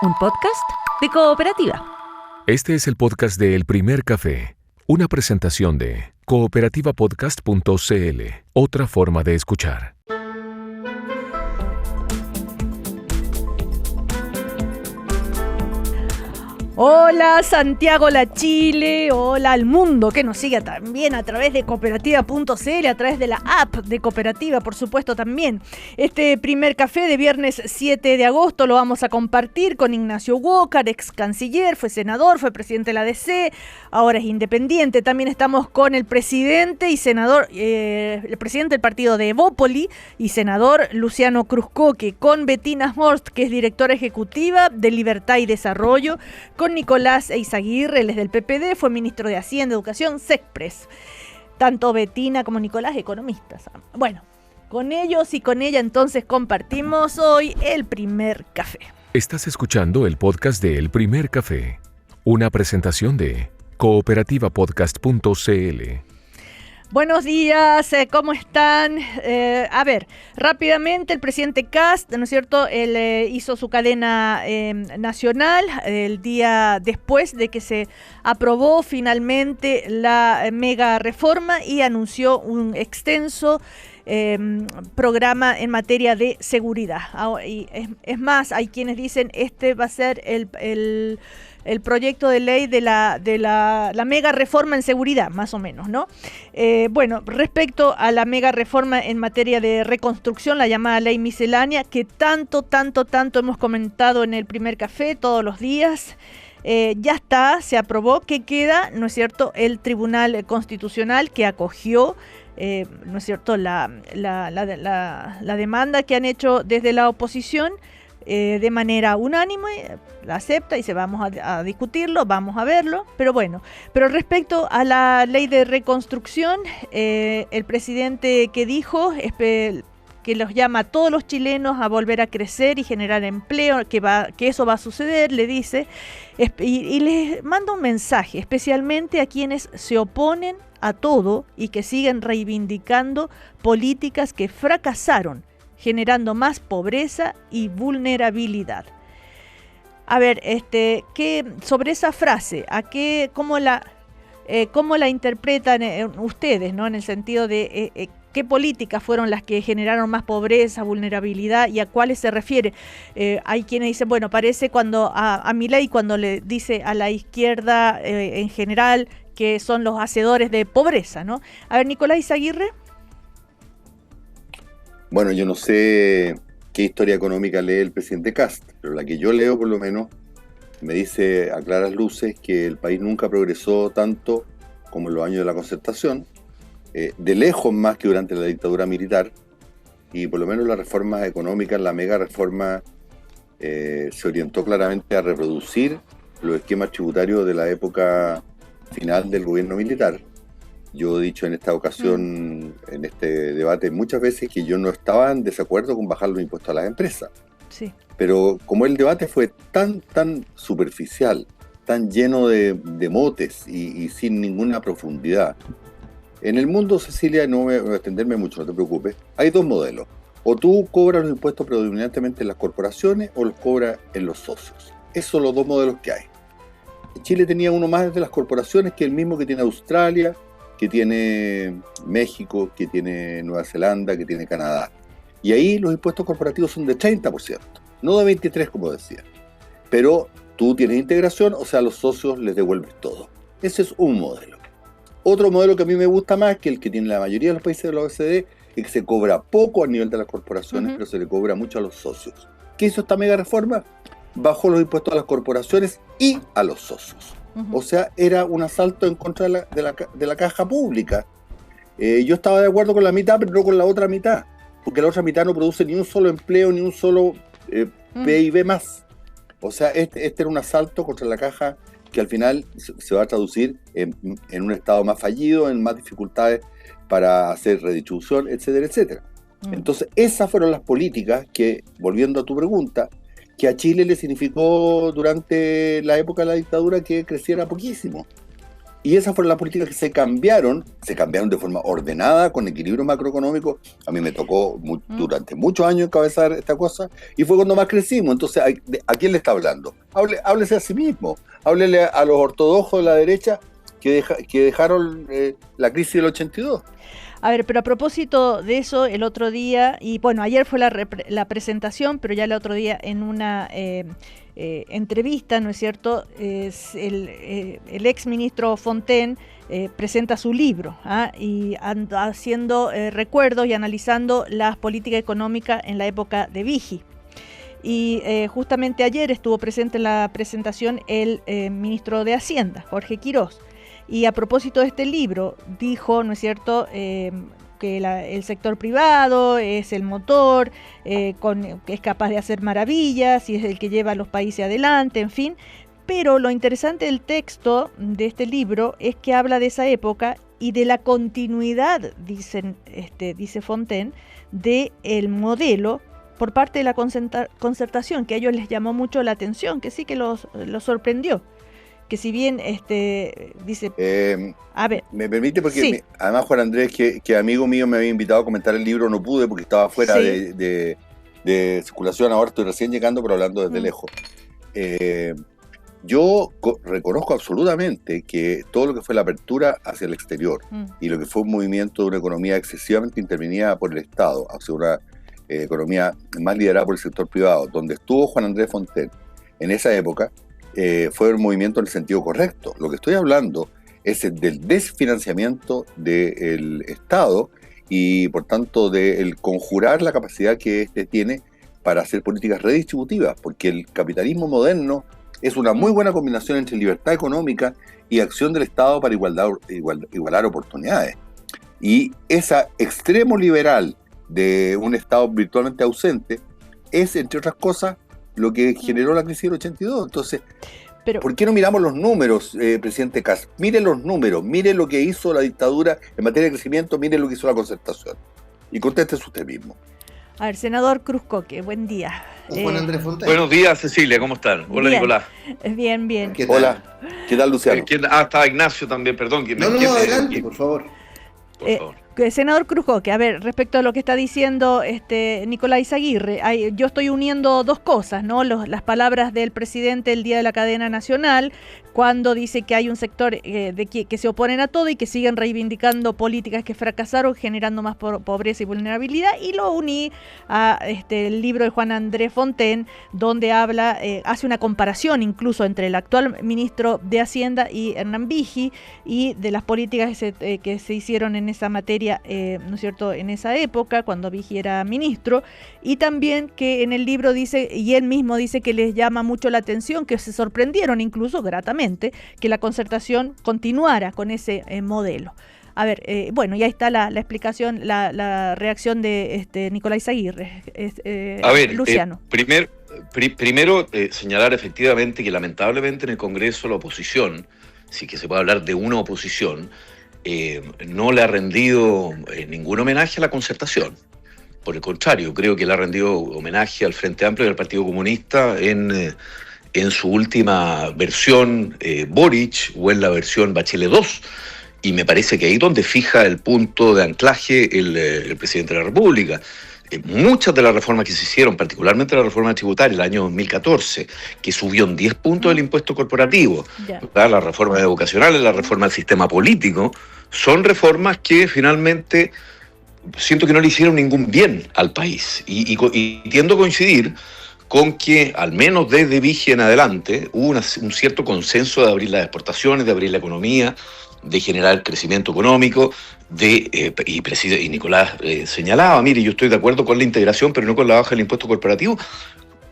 un podcast de Cooperativa. Este es el podcast de El Primer Café, una presentación de cooperativapodcast.cl, otra forma de escuchar. Hola Santiago La Chile, hola al mundo que nos sigue también a través de cooperativa.cl, a través de la app de Cooperativa, por supuesto también. Este primer café de viernes 7 de agosto lo vamos a compartir con Ignacio Walker, ex canciller, fue senador, fue presidente de la DC, ahora es independiente. También estamos con el presidente y senador, el presidente del partido de Evópoli y senador Luciano Cruzcoque, con Bettina Horst, que es directora ejecutiva de Libertad y Desarrollo, con Nicolás Eizaguirre, él es del PPD, fue ministro de Hacienda, Educación, Sexpress. Tanto Bettina como Nicolás, economistas. Bueno, con ellos y con ella entonces compartimos hoy el primer café. Estás escuchando el podcast de El Primer Café, una presentación de cooperativapodcast.cl. Buenos días, ¿cómo están? A ver, rápidamente el presidente Kast, ¿no es cierto? Él hizo su cadena nacional el día después de que se aprobó finalmente la mega reforma y anunció un extenso programa en materia de seguridad. Y es más, hay quienes dicen este va a ser el proyecto de ley de la mega reforma en seguridad, más o menos, ¿no? Bueno, respecto a la mega reforma en materia de reconstrucción, la llamada ley miscelánea, que tanto hemos comentado en el primer café todos los días, ya está, se aprobó. Que queda, ¿no es cierto?, el Tribunal Constitucional que acogió, ¿no es cierto?, la demanda que han hecho desde la oposición, de manera unánime, la acepta y vamos a discutirlo, vamos a verlo, pero bueno. Pero respecto a la ley de reconstrucción, el presidente que dijo que los llama a todos los chilenos a volver a crecer y generar empleo, que eso va a suceder, le dice, y les manda un mensaje, especialmente a quienes se oponen a todo y que siguen reivindicando políticas que fracasaron, generando más pobreza y vulnerabilidad. A ver, sobre esa frase, ¿cómo la interpretan ustedes, ¿no? En el sentido de qué políticas fueron las que generaron más pobreza, vulnerabilidad y a cuáles se refiere. Hay quienes dicen, bueno, parece cuando a Milei cuando le dice a la izquierda en general que son los hacedores de pobreza, ¿no? A ver, Nicolás Eizaguirre. Bueno, yo no sé qué historia económica lee el presidente Kast, pero la que yo leo por lo menos me dice a claras luces que el país nunca progresó tanto como en los años de la Concertación, de lejos más que durante la dictadura militar, y por lo menos las reformas económicas, la mega reforma, se orientó claramente a reproducir los esquemas tributarios de la época final del gobierno militar. Yo he dicho en esta ocasión, en este debate, muchas veces que yo no estaba en desacuerdo con bajar los impuestos a las empresas. Sí. Pero como el debate fue tan superficial, tan lleno de motes y sin ninguna profundidad, en el mundo, Cecilia, no voy a extenderme mucho, no te preocupes, hay dos modelos. O tú cobras los impuestos predominantemente en las corporaciones o los cobras en los socios. Esos son los dos modelos que hay. Chile tenía uno más de las corporaciones que el mismo que tiene Australia, que tiene México, que tiene Nueva Zelanda, que tiene Canadá. Y ahí los impuestos corporativos son de 30%, no de 23% como decía. Pero tú tienes integración, o sea, a los socios les devuelves todo. Ese es un modelo. Otro modelo que a mí me gusta más, que el que tiene la mayoría de los países de la OECD, es que se cobra poco a nivel de las corporaciones, pero se le cobra mucho a los socios. ¿Qué hizo esta mega reforma? Bajó los impuestos a las corporaciones y a los socios. O sea, era un asalto en contra de la caja pública. Yo estaba de acuerdo con la mitad, pero no con la otra mitad, porque la otra mitad no produce ni un solo empleo, ni un solo PIB más. O sea, este era un asalto contra la caja que al final se va a traducir en un estado más fallido, en más dificultades para hacer redistribución, etcétera, etcétera. Entonces, esas fueron las políticas que, volviendo a tu pregunta, que a Chile le significó durante la época de la dictadura que creciera poquísimo. y esas fueron las políticas que se cambiaron de forma ordenada, con equilibrio macroeconómico. A mí me tocó durante muchos años encabezar esta cosa, y fue cuando más crecimos. Entonces, ¿a quién le está hablando? Háblese a sí mismo, háblele a los ortodoxos de la derecha que dejaron la crisis del 82. A ver, pero a propósito de eso, el otro día, y bueno, ayer fue la presentación, pero ya el otro día en una entrevista, ¿no es cierto?, el ex ministro Fontaine presenta su libro, y anda haciendo recuerdos y analizando las políticas económicas en la época de Vigil. Y justamente ayer estuvo presente en la presentación el ministro de Hacienda, Jorge Quirós. Y a propósito de este libro, dijo, ¿no es cierto?, que el sector privado es el motor, que es capaz de hacer maravillas y es el que lleva a los países adelante, en fin. Pero lo interesante del texto de este libro es que habla de esa época y de la continuidad, dice Fontaine, del modelo por parte de la concertación, que a ellos les llamó mucho la atención, que sí que los sorprendió. Que si bien dice... a ver, ¿me permite? Porque sí. Además Juan Andrés, que amigo mío, me había invitado a comentar el libro, no pude porque estaba fuera sí. de circulación, ahora estoy recién llegando, pero hablando desde lejos. Yo reconozco absolutamente que todo lo que fue la apertura hacia el exterior y lo que fue un movimiento de una economía excesivamente intervenida por el Estado, hacia una economía más liderada por el sector privado, donde estuvo Juan Andrés Fontaine en esa época, fue un movimiento en el sentido correcto. Lo que estoy hablando es del desfinanciamiento del Estado y, por tanto, del conjurar la capacidad que éste tiene para hacer políticas redistributivas, porque el capitalismo moderno es una muy buena combinación entre libertad económica y acción del Estado para igualar oportunidades. Y esa extremo liberal de un Estado virtualmente ausente es, entre otras cosas, lo que generó la crisis del 82. Entonces, ¿por qué no miramos los números, presidente Kast? Mire los números, mire lo que hizo la dictadura en materia de crecimiento, mire lo que hizo la concertación. Y contéstese usted mismo. A ver, senador Cruzcoque, buen día. Juan Andrés Fontaine. Buenos días, Cecilia, ¿cómo están? Hola, bien. Nicolás. Bien. Hola, ¿qué tal, Luciano? Está Ignacio también, perdón. Adelante, por favor. Por favor. Senador Cruzcoque, a ver, respecto a lo que está diciendo Nicolás Izaguirre, yo estoy uniendo dos cosas, ¿no? Las palabras del presidente el día de la cadena nacional, cuando dice que hay un sector que se oponen a todo y que siguen reivindicando políticas que fracasaron, generando más pobreza y vulnerabilidad, y lo uní a el libro de Juan Andrés Fontaine, donde habla, hace una comparación incluso entre el actual ministro de Hacienda y Hernán Vigil, y de las políticas que se hicieron en esa materia, ¿no es cierto?, en esa época, cuando Vigil era ministro, y también que en el libro dice, y él mismo dice que les llama mucho la atención, que se sorprendieron incluso gratamente, que la concertación continuara con ese modelo. A ver, bueno, y ahí está la explicación, la reacción de Nicolás Izaguirre. A ver, Luciano. Primero señalar efectivamente que lamentablemente en el Congreso la oposición, si que se puede hablar de una oposición, no le ha rendido ningún homenaje a la concertación. Por el contrario, creo que le ha rendido homenaje al Frente Amplio y al Partido Comunista en su última versión Boric o en la versión Bachelet 2. Y me parece que ahí es donde fija el punto de anclaje el presidente de la República. Muchas de las reformas que se hicieron, particularmente la reforma tributaria el año 2014, que subió en 10 puntos el impuesto corporativo, las reformas educacionales, la reforma del sistema político, son reformas que finalmente siento que no le hicieron ningún bien al país. Y tiendo a coincidir con que, al menos desde Vigil en adelante, hubo un cierto consenso de abrir las exportaciones, de abrir la economía, de generar crecimiento económico, y Nicolás señalaba, mire, yo estoy de acuerdo con la integración, pero no con la baja del impuesto corporativo.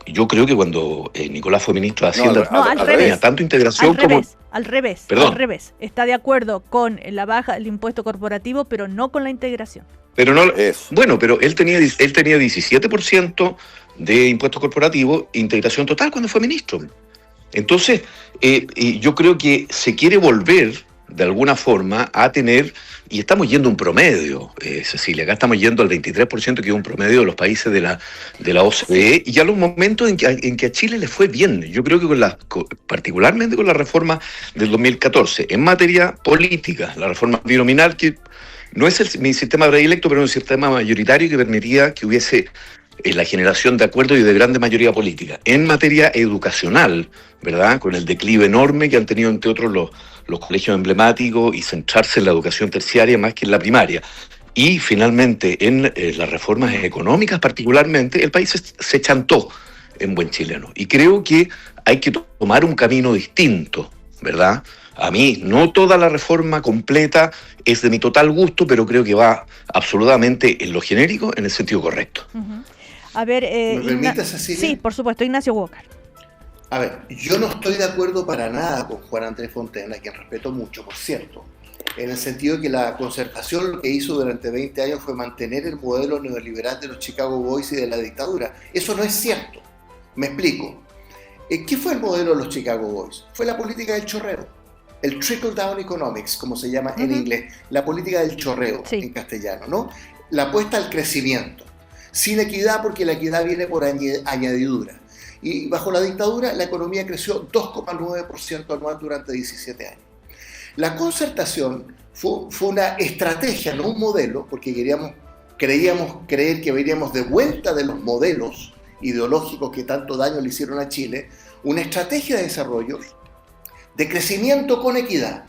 Yo creo que cuando Nicolás fue ministro de Hacienda, tenía tanto integración como... Al revés. Está de acuerdo con la baja del impuesto corporativo, pero no con la integración. Pero no, bueno, pero él tenía 17% de impuesto corporativo e integración total cuando fue ministro. Entonces, yo creo que se quiere volver de alguna forma a tener, y estamos yendo a un promedio, Cecilia, acá estamos yendo al 23%, que es un promedio de los países de la OCDE, y a los momentos en que a Chile le fue bien. Yo creo que particularmente con la reforma del 2014, en materia política, la reforma binominal, que no es mi sistema predilecto, pero es un sistema mayoritario que permitía que hubiese la generación de acuerdos y de grande mayoría política. En materia educacional, ¿verdad? Con el declive enorme que han tenido, entre otros, los colegios emblemáticos, y centrarse en la educación terciaria más que en la primaria. Y finalmente, en las reformas económicas particularmente, el país se chantó en buen chileno. Y creo que hay que tomar un camino distinto, ¿verdad? A mí, no toda la reforma completa es de mi total gusto, pero creo que va absolutamente en lo genérico, en el sentido correcto. Uh-huh. A ver, ¿me permite, Cecilia? Sí, por supuesto, Ignacio Walker. A ver, yo no estoy de acuerdo para nada con Juan Andrés Fontaine, a quien respeto mucho, por cierto, en el sentido de que la concertación lo que hizo durante 20 años fue mantener el modelo neoliberal de los Chicago Boys y de la dictadura. Eso no es cierto. Me explico. ¿Qué fue el modelo de los Chicago Boys? Fue la política del chorreo. El trickle-down economics, como se llama en inglés, la política del chorreo en castellano, ¿no? La apuesta al crecimiento, sin equidad, porque la equidad viene por añadidura. Y bajo la dictadura la economía creció 2,9% anual durante 17 años. La concertación fue una estrategia, no un modelo, porque creíamos que veníamos de vuelta de los modelos ideológicos que tanto daño le hicieron a Chile, una estrategia de desarrollo de crecimiento con equidad.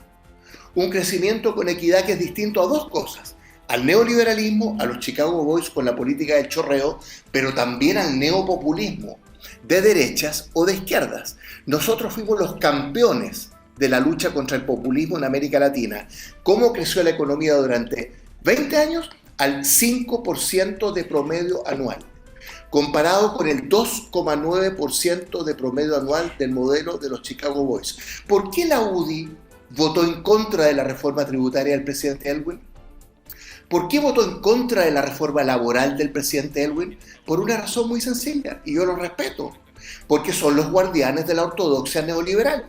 Un crecimiento con equidad que es distinto a dos cosas: al neoliberalismo, a los Chicago Boys con la política del chorreo, pero también al neopopulismo de derechas o de izquierdas. Nosotros fuimos los campeones de la lucha contra el populismo en América Latina. ¿Cómo creció la economía durante 20 años? Al 5% de promedio anual, comparado con el 2,9% de promedio anual del modelo de los Chicago Boys. ¿Por qué la UDI votó en contra de la reforma tributaria del presidente Elwin? ¿Por qué votó en contra de la reforma laboral del presidente Elwin? Por una razón muy sencilla, y yo lo respeto, porque son los guardianes de la ortodoxia neoliberal.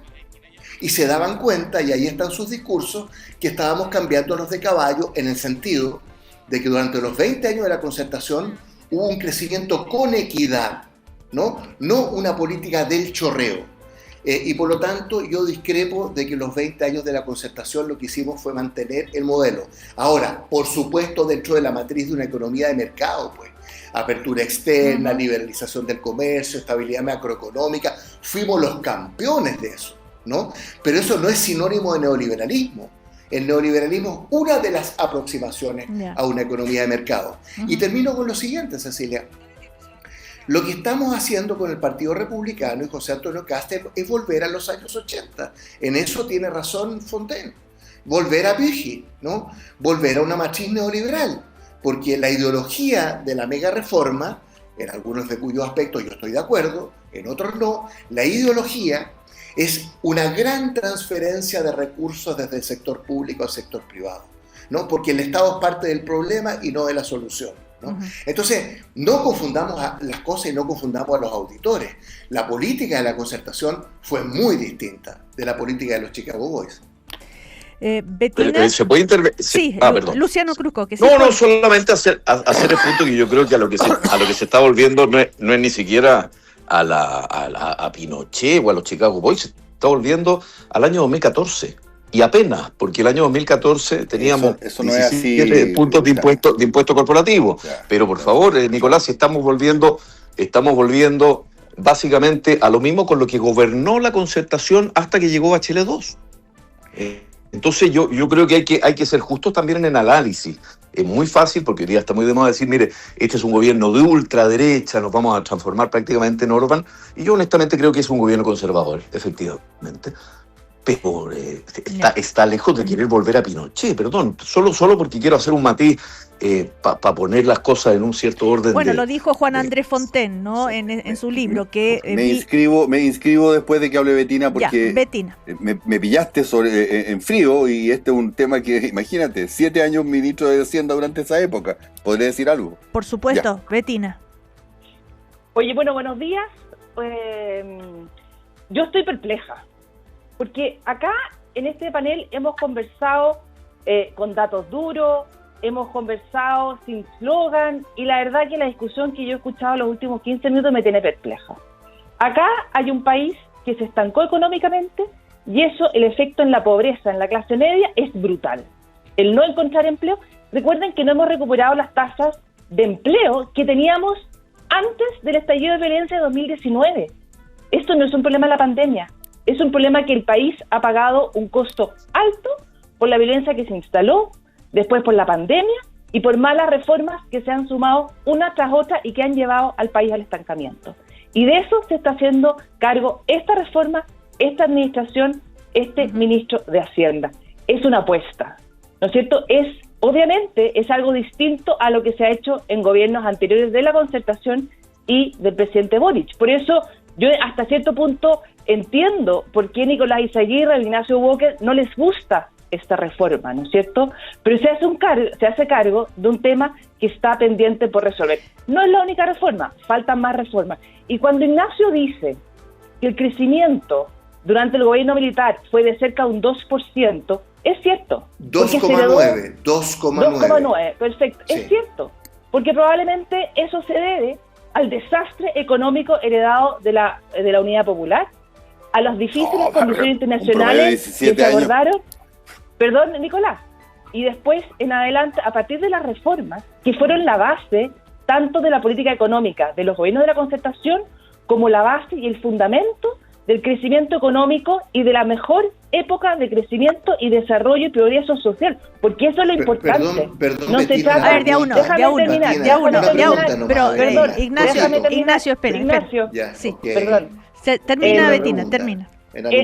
Y se daban cuenta, y ahí están sus discursos, que estábamos cambiándonos de caballo en el sentido de que durante los 20 años de la concertación hubo un crecimiento con equidad, no una política del chorreo. Y por lo tanto yo discrepo de que los 20 años de la concertación lo que hicimos fue mantener el modelo. Ahora, por supuesto, dentro de la matriz de una economía de mercado, pues, apertura externa, liberalización del comercio, estabilidad macroeconómica, fuimos los campeones de eso, ¿no? Pero eso no es sinónimo de neoliberalismo. El neoliberalismo es una de las aproximaciones a una economía de mercado. Y termino con lo siguiente, Cecilia. Lo que estamos haciendo con el Partido Republicano y José Antonio Kast es volver a los años 80. En eso tiene razón Fontaine. Volver a Vichy, ¿no? Volver a una matriz neoliberal. Porque la ideología de la mega reforma, en algunos de cuyos aspectos yo estoy de acuerdo, en otros no, la ideología es una gran transferencia de recursos desde el sector público al sector privado, ¿no? Porque el Estado es parte del problema y no de la solución, ¿no? Entonces, no confundamos las cosas y no confundamos a los auditores. La política de la concertación fue muy distinta de la política de los Chicago Boys. Bettina, ¿se puede intervenir? Sí, perdón. Luciano Cruzco. Que no, solamente hacer el punto que yo creo que a lo que se está volviendo no es ni siquiera a Pinochet o a los Chicago Boys, se está volviendo al año 2014. Y apenas, porque el año 2014 teníamos eso no es 17 así, puntos de impuesto corporativo. Pero por favor, Nicolás, estamos volviendo básicamente a lo mismo con lo que gobernó la concertación hasta que llegó Bachelet 2. Entonces yo creo que hay que ser justos también en el análisis. Es muy fácil, porque hoy día está muy de moda decir, mire, este es un gobierno de ultraderecha, nos vamos a transformar prácticamente en Orbán. Y yo honestamente creo que es un gobierno conservador, efectivamente. Pero está lejos de querer volver a Pinochet, perdón, solo porque quiero hacer un matiz para poner las cosas en un cierto orden. Bueno, lo dijo Juan Andrés Fontaine, ¿no? En su libro. Que me inscribo después de que hable Bettina, porque Bettina. Me pillaste en frío, y este es un tema que, imagínate, 7 años ministro de Hacienda durante esa época. ¿Podría decir algo? Por supuesto, Bettina. Oye, bueno, buenos días. Yo estoy perpleja, porque acá en este panel hemos conversado con datos duros, hemos conversado sin slogan, y la verdad que la discusión que yo he escuchado los últimos 15 minutos me tiene perpleja. Acá hay un país que se estancó económicamente, y eso, el efecto en la pobreza, en la clase media, es brutal. El no encontrar empleo, recuerden que no hemos recuperado las tasas de empleo que teníamos antes del estallido de violencia de 2019. Esto no es un problema de la pandemia, es un problema que el país ha pagado un costo alto por la violencia que se instaló, después por la pandemia y por malas reformas que se han sumado una tras otra y que han llevado al país al estancamiento. Y de eso se está haciendo cargo esta reforma, esta administración, este ministro de Hacienda. Es una apuesta, ¿no es cierto? Obviamente es algo distinto a lo que se ha hecho en gobiernos anteriores de la Concertación y del presidente Boric. Por eso yo hasta cierto punto entiendo por qué Nicolás Izaguirre, Ignacio Walker no les gusta esta reforma, ¿no es cierto? Pero se hace cargo de un tema que está pendiente por resolver. No es la única reforma, faltan más reformas. Y cuando Ignacio dice que el crecimiento durante el gobierno militar fue de cerca de un 2%, es cierto. 2,9. Perfecto, sí. Es cierto. Porque probablemente eso se debe al desastre económico heredado de la Unidad Popular, a las difíciles condiciones internacionales que se abordaron. Perdón, Nicolás. Y después, en adelante, a partir de las reformas, que fueron la base tanto de la política económica de los gobiernos de la Concertación, como la base y el fundamento del crecimiento económico y de la mejor época de crecimiento y desarrollo y progreso social, porque eso es lo importante. Perdón, no se trata, a ver, de a uno. Pero, Ignacio, espera. Sí, okay. Perdón. Termina, Bettina, termina.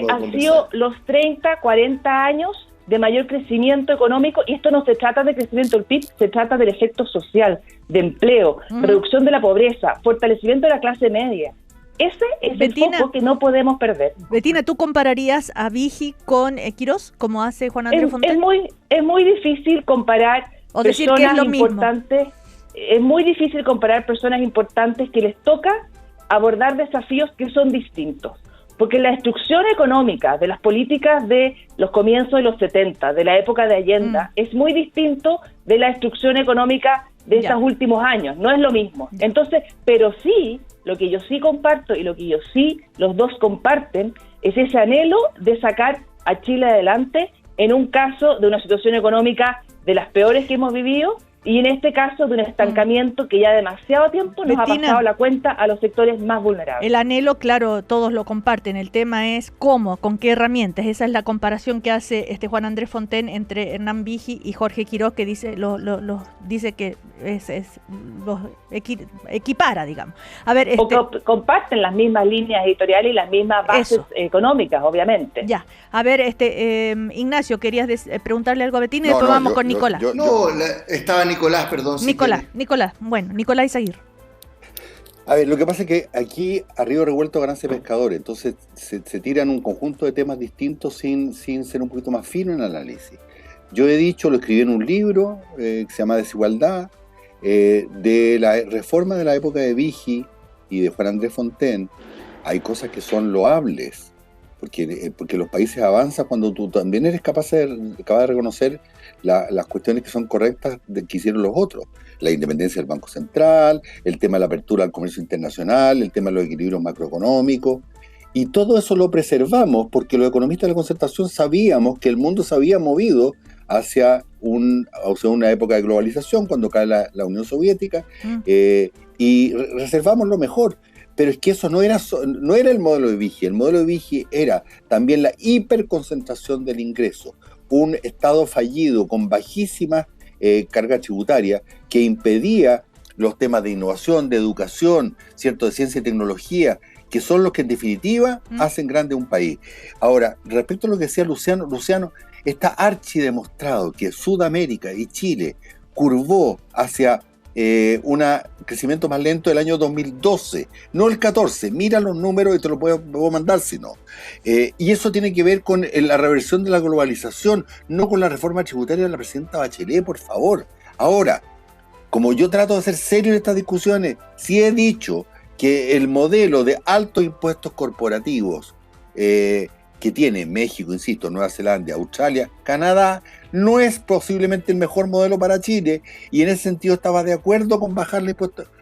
Han sido los 30, 40 años de mayor crecimiento económico, y esto no se trata de crecimiento del PIB, se trata del efecto social, de empleo, reducción de la pobreza, fortalecimiento de la clase media. Ese es Bettina, el foco que no podemos perder. Bettina, ¿tú compararías a Vigi con Quirós, como hace Juan Andrés Fontaine? Es muy difícil comparar o decir que es lo importantes. Es muy difícil comparar personas importantes que les toca abordar desafíos que son distintos. Porque la destrucción económica de las políticas de los comienzos de los 70, de la época de Allende, es muy distinto de la destrucción económica de estos últimos años. No es lo mismo. Entonces, pero sí, lo que yo sí comparto y lo que los dos comparten, es ese anhelo de sacar a Chile adelante en un caso de una situación económica de las peores que hemos vivido, y en este caso de un estancamiento que ya demasiado tiempo nos Bettina, ha pasado la cuenta a los sectores más vulnerables. El anhelo, claro, todos lo comparten. El tema es cómo, con qué herramientas. Esa es la comparación que hace Juan Andrés Fontaine entre Hernán Vigi y Jorge Quirós, que dice dice que los equipara, digamos. A ver, comparten las mismas líneas editoriales y las mismas bases económicas, obviamente. Ya. A ver, Ignacio, querías preguntarle algo a Bettina y después vamos con Nicolás. Estaba Nicolás, perdón. Nicolás. Bueno, Nicolás Izaguirre. A ver, lo que pasa es que aquí a río revuelto ganancia pescadores, entonces se tiran un conjunto de temas distintos sin ser un poquito más fino en el análisis. Yo he dicho, lo escribí en un libro que se llama Desigualdad, de la reforma de la época de Vigi y de Juan Andrés Fontaine. Hay cosas que son loables, porque los países avanzan cuando tú también eres capaz de reconocer las cuestiones que son correctas que hicieron los otros. La independencia del Banco Central, el tema de la apertura al comercio internacional, el tema de los equilibrios macroeconómicos. Y todo eso lo preservamos porque los economistas de la Concertación sabíamos que el mundo se había movido hacia una época de globalización, cuando cae la Unión Soviética, y reservamos lo mejor. Pero es que eso no era el modelo de Vigi. El modelo de Vigi era también la hiperconcentración del ingreso, un Estado fallido con bajísima carga tributaria que impedía los temas de innovación, de educación, ¿cierto?, de ciencia y tecnología, que son los que en definitiva hacen grande un país. Ahora, respecto a lo que decía Luciano, está archidemostrado que Sudamérica y Chile curvó hacia un crecimiento más lento del año 2012, no el 14. Mira los números y te lo puedo mandar si no. Y eso tiene que ver con la reversión de la globalización, no con la reforma tributaria de la presidenta Bachelet, por favor. Ahora, como yo trato de ser serio en estas discusiones, sí he dicho que el modelo de altos impuestos corporativos que tiene México, insisto, Nueva Zelanda, Australia, Canadá, no es posiblemente el mejor modelo para Chile, y en ese sentido estaba de acuerdo con bajarle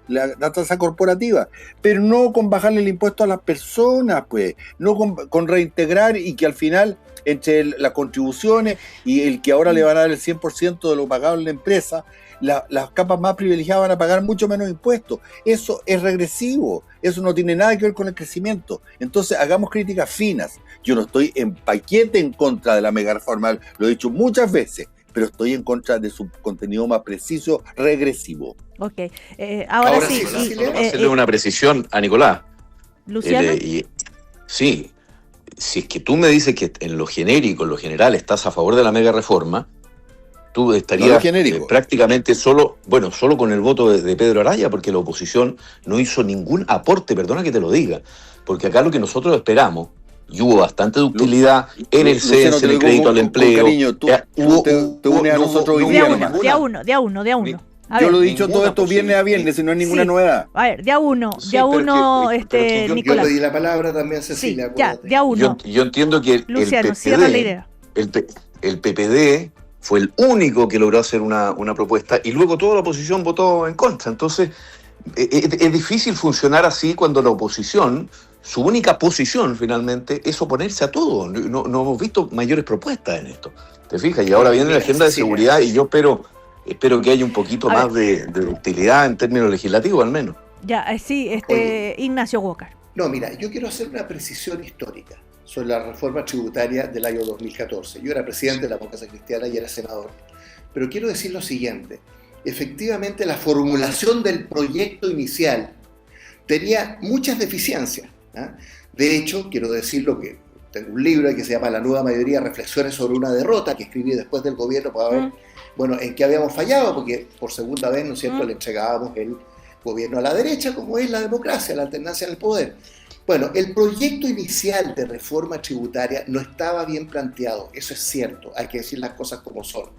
la tasa corporativa, pero no con bajarle el impuesto a las personas, pues, no con reintegrar, y que al final, entre las contribuciones y el que ahora le van a dar el 100% de lo pagado en la empresa, las capas más privilegiadas van a pagar mucho menos impuestos. Eso es regresivo, eso no tiene nada que ver con el crecimiento. Entonces hagamos críticas finas. Yo no estoy en paquete en contra de la mega reforma, lo he dicho muchas veces, pero estoy en contra de su contenido más preciso, regresivo. Ok, ahora sí. Solo para hacerle una precisión a Nicolás. Luciano. Sí, si es que tú me dices que en lo genérico, en lo general, estás a favor de la mega reforma, tú estarías prácticamente solo con el voto de Pedro Araya, porque la oposición no hizo ningún aporte, perdona que te lo diga, porque acá lo que nosotros esperamos, y hubo bastante ductilidad en el CENSE, en el crédito al empleo. Cariño, tú te unes a nosotros hoy día. De a uno. Yo lo he dicho todo esto viernes a viernes, y no es ninguna novedad. A ver, de a uno, Nicolás. Yo le di la palabra también a Cecilia. Sí, ya, de a uno. Yo entiendo que Luciano, cierra la idea. El PPD fue el único que logró hacer una propuesta, y luego toda la oposición votó en contra. Entonces, es difícil funcionar así cuando la oposición, su única posición finalmente, es oponerse a todo. No hemos visto mayores propuestas en esto. ¿Te fijas? Y ahora viene la agenda de seguridad, y yo espero que haya un poquito más de utilidad en términos legislativos, al menos. Ya, sí, Ignacio Walker. No, mira, yo quiero hacer una precisión histórica sobre la reforma tributaria del año 2014. Yo era presidente de la Democracia Cristiana y era senador. Pero quiero decir lo siguiente. Efectivamente, la formulación del proyecto inicial tenía muchas deficiencias. De hecho, quiero decirlo que tengo un libro que se llama La nueva mayoría, reflexiones sobre una derrota, que escribí después del gobierno para ver, en qué habíamos fallado, porque por segunda vez, ¿no es cierto?, le entregábamos el gobierno a la derecha, como es la democracia, la alternancia en el poder. Bueno, el proyecto inicial de reforma tributaria no estaba bien planteado, eso es cierto, hay que decir las cosas como son.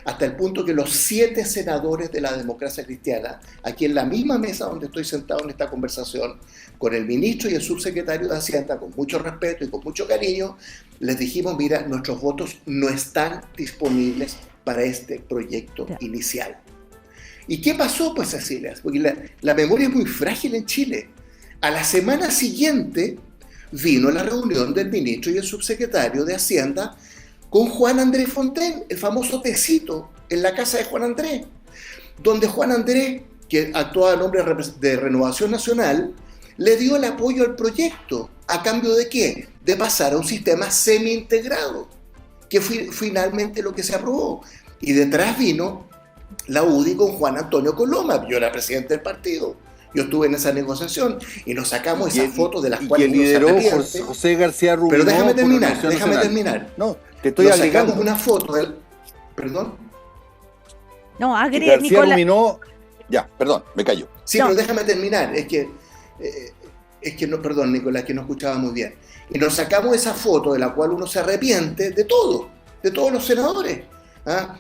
Hasta el punto que los 7 senadores de la Democracia Cristiana, aquí en la misma mesa donde estoy sentado en esta conversación, con el ministro y el subsecretario de Hacienda, con mucho respeto y con mucho cariño, les dijimos, mira, nuestros votos no están disponibles para este proyecto inicial. ¿Y qué pasó, pues, Cecilia? Porque la memoria es muy frágil en Chile. A la semana siguiente vino la reunión del ministro y el subsecretario de Hacienda con Juan Andrés Fontaine, el famoso tecito en la casa de Juan Andrés, donde Juan Andrés, que actuaba a nombre de Renovación Nacional, le dio el apoyo al proyecto. ¿A cambio de qué? De pasar a un sistema semi-integrado, que fue finalmente lo que se aprobó. Y detrás vino la UDI con Juan Antonio Coloma. Yo era presidente del partido. Yo estuve en esa negociación y nos sacamos esas fotos de las cuales uno se arrepiente. José García Rubinó. Pero déjame terminar. No, te estoy nos alegando. Sacamos una foto del... ¿Perdón? No, García Rubinó... Ya, perdón, me callo. Sí, no. Pero déjame terminar. Es que no, perdón, Nicolás, que no escuchaba muy bien. Y nos sacamos esa foto de la cual uno se arrepiente de todo, de todos los senadores,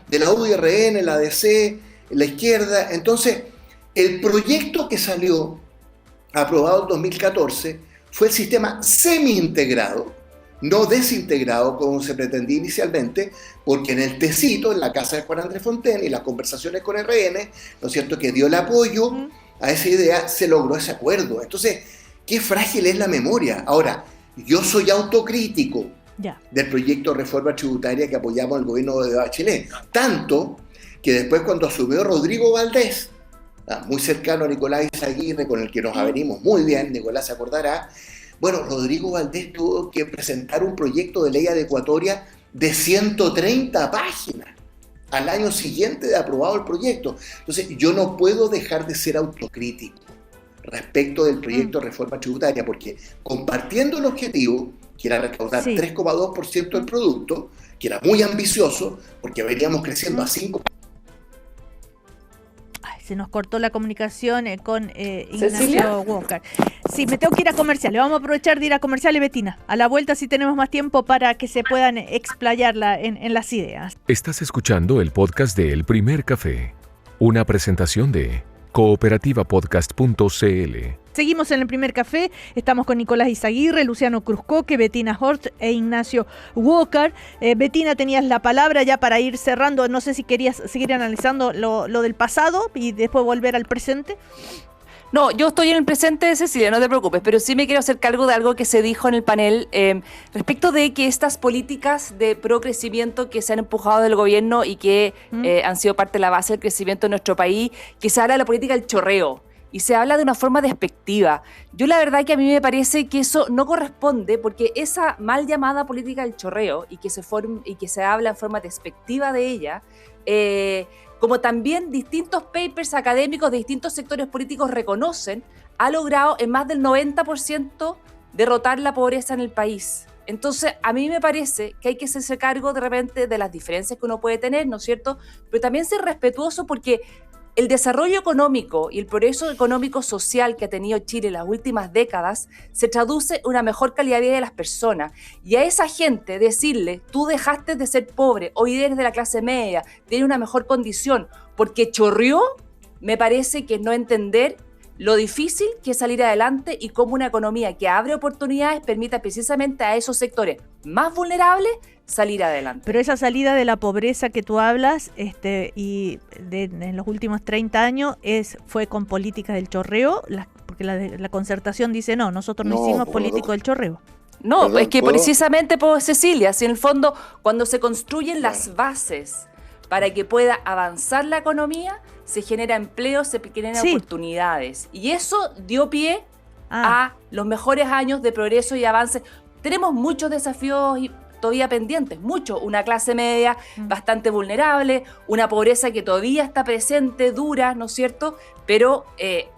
de la UDRN, la DC, la izquierda. Entonces, el proyecto que salió, aprobado en 2014, fue el sistema semi-integrado, no desintegrado como se pretendía inicialmente, porque en el tecito, en la casa de Juan Andrés Fontaine y las conversaciones con RN, ¿no es cierto?, que dio el apoyo a esa idea, se logró ese acuerdo. Entonces, qué frágil es la memoria. Ahora, yo soy autocrítico del proyecto de reforma tributaria que apoyamos al gobierno de Bachelet, tanto que después, cuando asumió Rodrigo Valdés, muy cercano a Nicolás Izaguirre, con el que nos avenimos muy bien, Nicolás se acordará, bueno, Rodrigo Valdés tuvo que presentar un proyecto de ley adecuatoria de 130 páginas al año siguiente de aprobado el proyecto. Entonces, yo no puedo dejar de ser autocrítico respecto del proyecto de reforma tributaria, porque compartiendo el objetivo, que era recaudar 3,2% del producto, que era muy ambicioso, porque veníamos creciendo a 5%. Se nos cortó la comunicación con Ignacio Walker. Sí, me tengo que ir a comerciales. Vamos a aprovechar de ir a comerciales, Betina. A la vuelta sí tenemos más tiempo para que se puedan explayar en las ideas. Estás escuchando el podcast de El Primer Café, una presentación de cooperativapodcast.cl. Seguimos en el primer café, estamos con Nicolás Izaguirre, Luciano Cruzcoque, Bettina Hort e Ignacio Walker. Bettina, tenías la palabra ya para ir cerrando, no sé si querías seguir analizando lo del pasado y después volver al presente. No, yo estoy en el presente, Cecilia, no te preocupes, pero sí me quiero hacer cargo de algo que se dijo en el panel respecto de que estas políticas de procrecimiento que se han empujado del gobierno y que han sido parte de la base del crecimiento en nuestro país, que se habla de la política del chorreo y se habla de una forma despectiva. Yo la verdad que a mí me parece que eso no corresponde, porque esa mal llamada política del chorreo y que se habla en forma despectiva de ella, como también distintos papers académicos de distintos sectores políticos reconocen, ha logrado en más del 90% derrotar la pobreza en el país. Entonces, a mí me parece que hay que hacerse cargo de repente de las diferencias que uno puede tener, ¿no es cierto? Pero también ser respetuoso, porque el desarrollo económico y el progreso económico social que ha tenido Chile en las últimas décadas se traduce en una mejor calidad de vida de las personas. Y a esa gente decirle, tú dejaste de ser pobre, hoy eres de la clase media, tienes una mejor condición, porque chorreó, me parece que no entender lo difícil que es salir adelante y cómo una economía que abre oportunidades permita precisamente a esos sectores más vulnerables salir adelante. Pero esa salida de la pobreza que tú hablas en los últimos 30 años fue con políticas del chorreo, porque la concertación dice nosotros no hicimos político del chorreo. No, Perdón, es que ¿puedo? precisamente, Cecilia, si en el fondo cuando se construyen las bases para que pueda avanzar la economía, se genera empleo, se generan oportunidades. Y eso dio pie a los mejores años de progreso y avance. Tenemos muchos desafíos todavía pendientes, una clase media bastante vulnerable, una pobreza que todavía está presente, dura, ¿no es cierto? Pero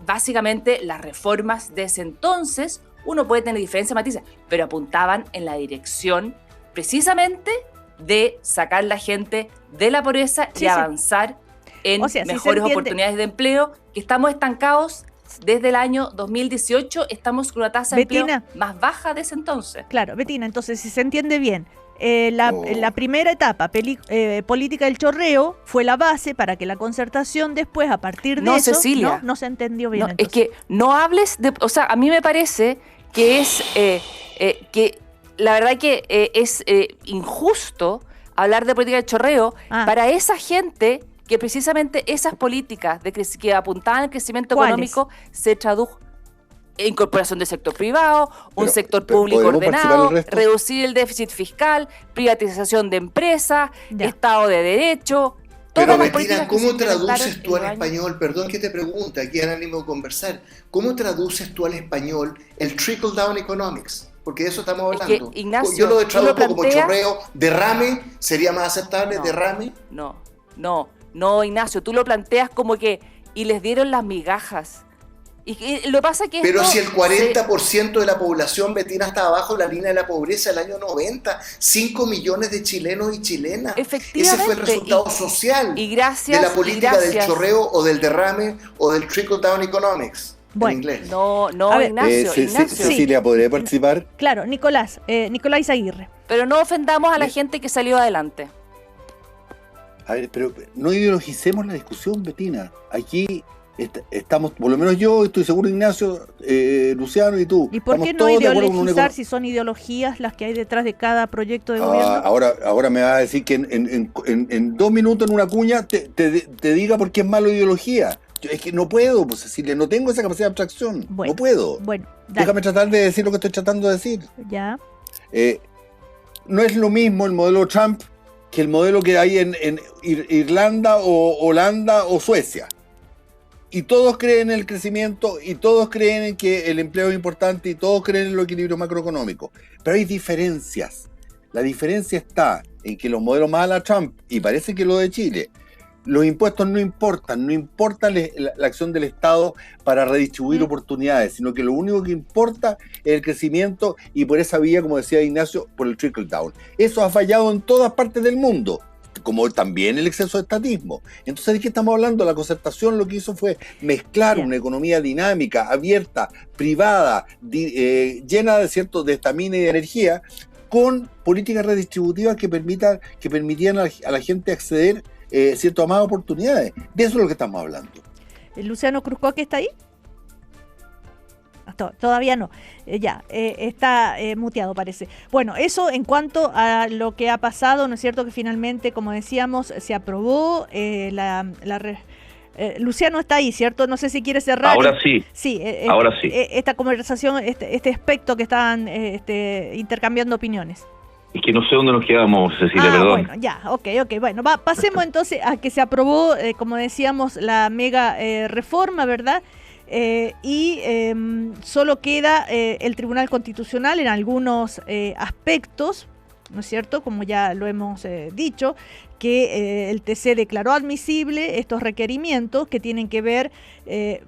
básicamente las reformas de ese entonces, uno puede tener diferentes matices, pero apuntaban en la dirección precisamente de sacar la gente de la pobreza y avanzar en mejores oportunidades de empleo, que estamos estancados desde el año 2018, estamos con una tasa de empleo más baja de ese entonces. Claro, Bettina, entonces si se entiende bien, la primera etapa, política del chorreo, fue la base para que la concertación después, a partir de eso, Cecilia, no se entendió bien. Es que no hables de... O sea, a mí me parece que es... que la verdad que es injusto hablar de política del chorreo para esa gente que precisamente esas políticas que apuntaban al crecimiento económico se tradujo en incorporación del sector privado, un sector público ordenado, reducir el déficit fiscal, privatización de empresas, Estado de Derecho. Pero Bettina, ¿cómo traduces tú al español? Perdón que te pregunte, aquí en ánimo de conversar. ¿Cómo traduces tú al español el trickle-down economics? Porque de eso estamos hablando. Es que, Ignacio, yo lo traduzco como chorreo, derrame, ¿sería más aceptable? ¿Derrame? No, Ignacio, tú lo planteas como que y les dieron las migajas. Y lo pasa que pero si el 40% de la población, Bettina, está abajo de la línea de la pobreza el año 90, 5 millones de chilenos y chilenas. Efectivamente. Ese fue el resultado social de la política del chorreo o del derrame o del trickle-down economics. Bueno, en inglés. No, Ignacio. Cecilia, ¿podría participar? Claro, Nicolás Izaguirre. Pero no ofendamos a la gente que salió adelante. A ver, pero no ideologicemos la discusión, Bettina. Aquí estamos, por lo menos yo, estoy seguro, Ignacio, Luciano y tú. ¿Y por qué no ideologizar si son ideologías las que hay detrás de cada proyecto de gobierno? Ahora me vas a decir que en 2 minutos en una cuña te diga por qué es malo ideología. Es que no puedo, pues Cecilia, no tengo esa capacidad de abstracción. No puedo. Bueno, déjame tratar de decir lo que estoy tratando de decir. Ya. No es lo mismo el modelo Trump que el modelo que hay en Irlanda o Holanda o Suecia. Y todos creen en el crecimiento, y todos creen en que el empleo es importante, y todos creen en el equilibrio macroeconómico. Pero hay diferencias. La diferencia está en que los modelos más a la Trump, y parece que lo de Chile, los impuestos no importa la acción del Estado para redistribuir oportunidades, sino que lo único que importa es el crecimiento, y por esa vía, como decía Ignacio, por el trickle down. Eso ha fallado en todas partes del mundo, como también el exceso de estatismo. Entonces, ¿de qué estamos hablando? La concertación lo que hizo fue mezclar una economía dinámica, abierta, privada, llena de estamina y de energía, con políticas redistributivas que permitían a la gente acceder a más oportunidades. De eso es lo que estamos hablando. Luciano Cruzcoque está ahí. Todavía no, está muteado parece. Bueno, eso en cuanto a lo que ha pasado, ¿no es cierto? Que finalmente, como decíamos, se aprobó Luciano está ahí, ¿cierto? No sé si quiere cerrar. Ahora sí. Sí, ahora sí. Esta conversación, este aspecto que estaban intercambiando opiniones. Es que no sé dónde nos quedamos, Cecilia, perdón. Bueno, ya, ok. Bueno, pasemos entonces a que se aprobó, como decíamos, la mega reforma, ¿verdad? Y solo queda el Tribunal Constitucional en algunos aspectos, ¿no es cierto? Como ya lo hemos dicho, que el TC declaró admisible estos requerimientos que tienen que ver,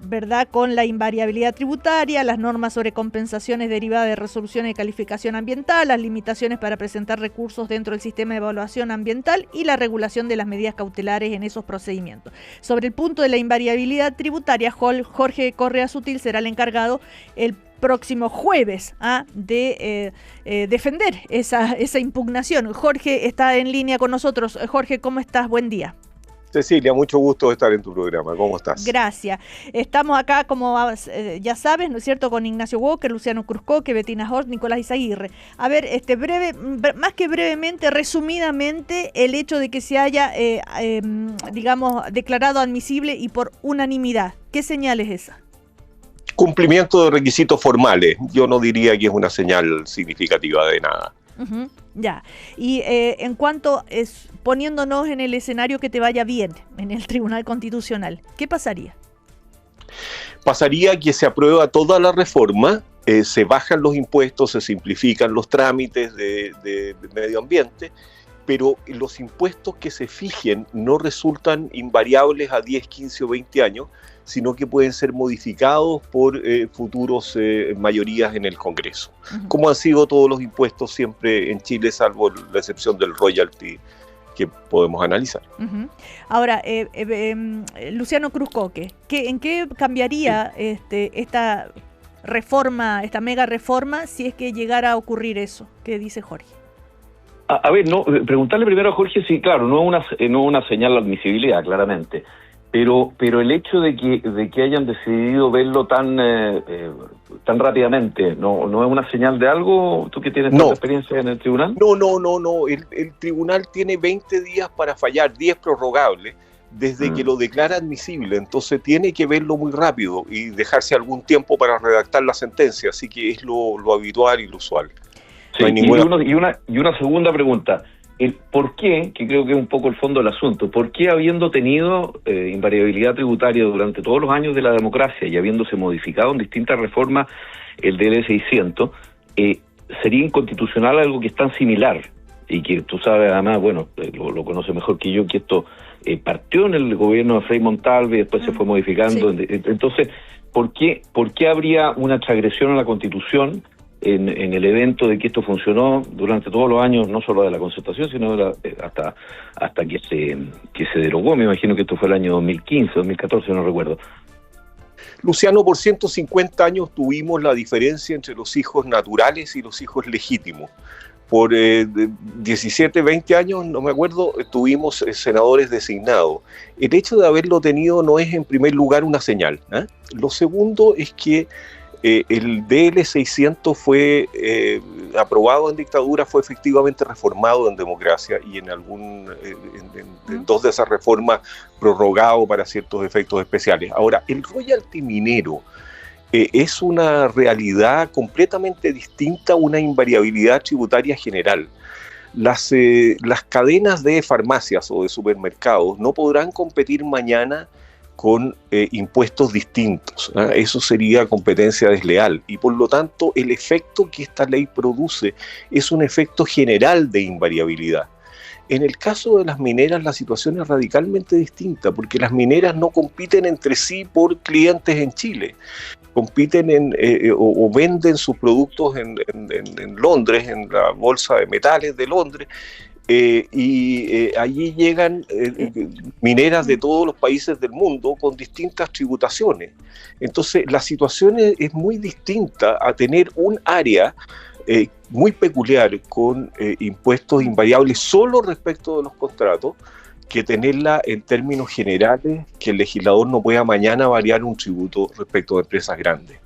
¿verdad?, con la invariabilidad tributaria, las normas sobre compensaciones derivadas de resoluciones de calificación ambiental, las limitaciones para presentar recursos dentro del sistema de evaluación ambiental y la regulación de las medidas cautelares en esos procedimientos. Sobre el punto de la invariabilidad tributaria, Jorge Correa Sutil será el encargado el próximo jueves de defender esa impugnación. Jorge está en línea con nosotros. Jorge, ¿cómo estás? Buen día. Cecilia, mucho gusto de estar en tu programa. ¿Cómo estás? Gracias. Estamos acá, como ya sabes, ¿no es cierto?, con Ignacio Walker, Luciano Cruzcoque, Bettina Horst, Nicolás Izaguirre. A ver, más que brevemente, resumidamente, el hecho de que se haya, digamos, declarado admisible y por unanimidad. ¿Qué señal es esa? Cumplimiento de requisitos formales. Yo no diría que es una señal significativa de nada. Ya. Y en cuanto poniéndonos en el escenario que te vaya bien en el Tribunal Constitucional, ¿qué pasaría? Pasaría que se aprueba toda la reforma, se bajan los impuestos, se simplifican los trámites de medio ambiente, pero los impuestos que se fijen no resultan invariables a 10, 15 o 20 años, sino que pueden ser modificados por futuros mayorías en el Congreso, como han sido todos los impuestos siempre en Chile, salvo la excepción del royalty que podemos analizar. Ahora, Luciano Cruzcoque, ¿en qué cambiaría esta reforma, esta mega reforma, si es que llegara a ocurrir eso? ¿Qué dice Jorge? A ver, preguntarle primero a Jorge si, claro, no es una señal de admisibilidad, claramente. Pero el hecho de que hayan decidido verlo tan rápidamente, ¿no es una señal de algo? ¿Tú que tienes tanta experiencia en el tribunal? No. El tribunal tiene 20 días para fallar, 10 prorrogables, desde que lo declara admisible. Entonces tiene que verlo muy rápido y dejarse algún tiempo para redactar la sentencia. Así que es lo habitual y lo usual. Sí, no hay ninguna... y una segunda pregunta. ¿Por qué, que creo que es un poco el fondo del asunto, por qué habiendo tenido invariabilidad tributaria durante todos los años de la democracia y habiéndose modificado en distintas reformas el DL 600, sería inconstitucional algo que es tan similar? Y que tú sabes, además, bueno, lo conoce mejor que yo, que esto partió en el gobierno de Frei Montalva y después se fue modificando. Sí. Entonces, ¿por qué habría una transgresión a la Constitución en el evento de que esto funcionó durante todos los años, no solo de la concertación, sino hasta que se derogó? Me imagino que esto fue el año 2015, 2014, no recuerdo. Luciano, por 150 años tuvimos la diferencia entre los hijos naturales y los hijos legítimos. Por 17, 20 años, no me acuerdo, tuvimos senadores designados. El hecho de haberlo tenido no es en primer lugar una señal, ¿eh? Lo segundo es que el DL 600 fue aprobado en dictadura, fue efectivamente reformado en democracia y en dos de esas reformas prorrogado para ciertos efectos especiales. Ahora, el royalty minero es una realidad completamente distinta a una invariabilidad tributaria general. Las cadenas de farmacias o de supermercados no podrán competir mañana con impuestos distintos, ¿eh? Eso sería competencia desleal y por lo tanto el efecto que esta ley produce es un efecto general de invariabilidad. En el caso de las mineras la situación es radicalmente distinta porque las mineras no compiten entre sí por clientes en Chile, compiten o venden sus productos en Londres, en la bolsa de metales de Londres, allí llegan mineras de todos los países del mundo con distintas tributaciones. Entonces la situación es muy distinta a tener un área muy peculiar con impuestos invariables solo respecto de los contratos, que tenerla en términos generales, que el legislador no pueda mañana variar un tributo respecto de empresas grandes.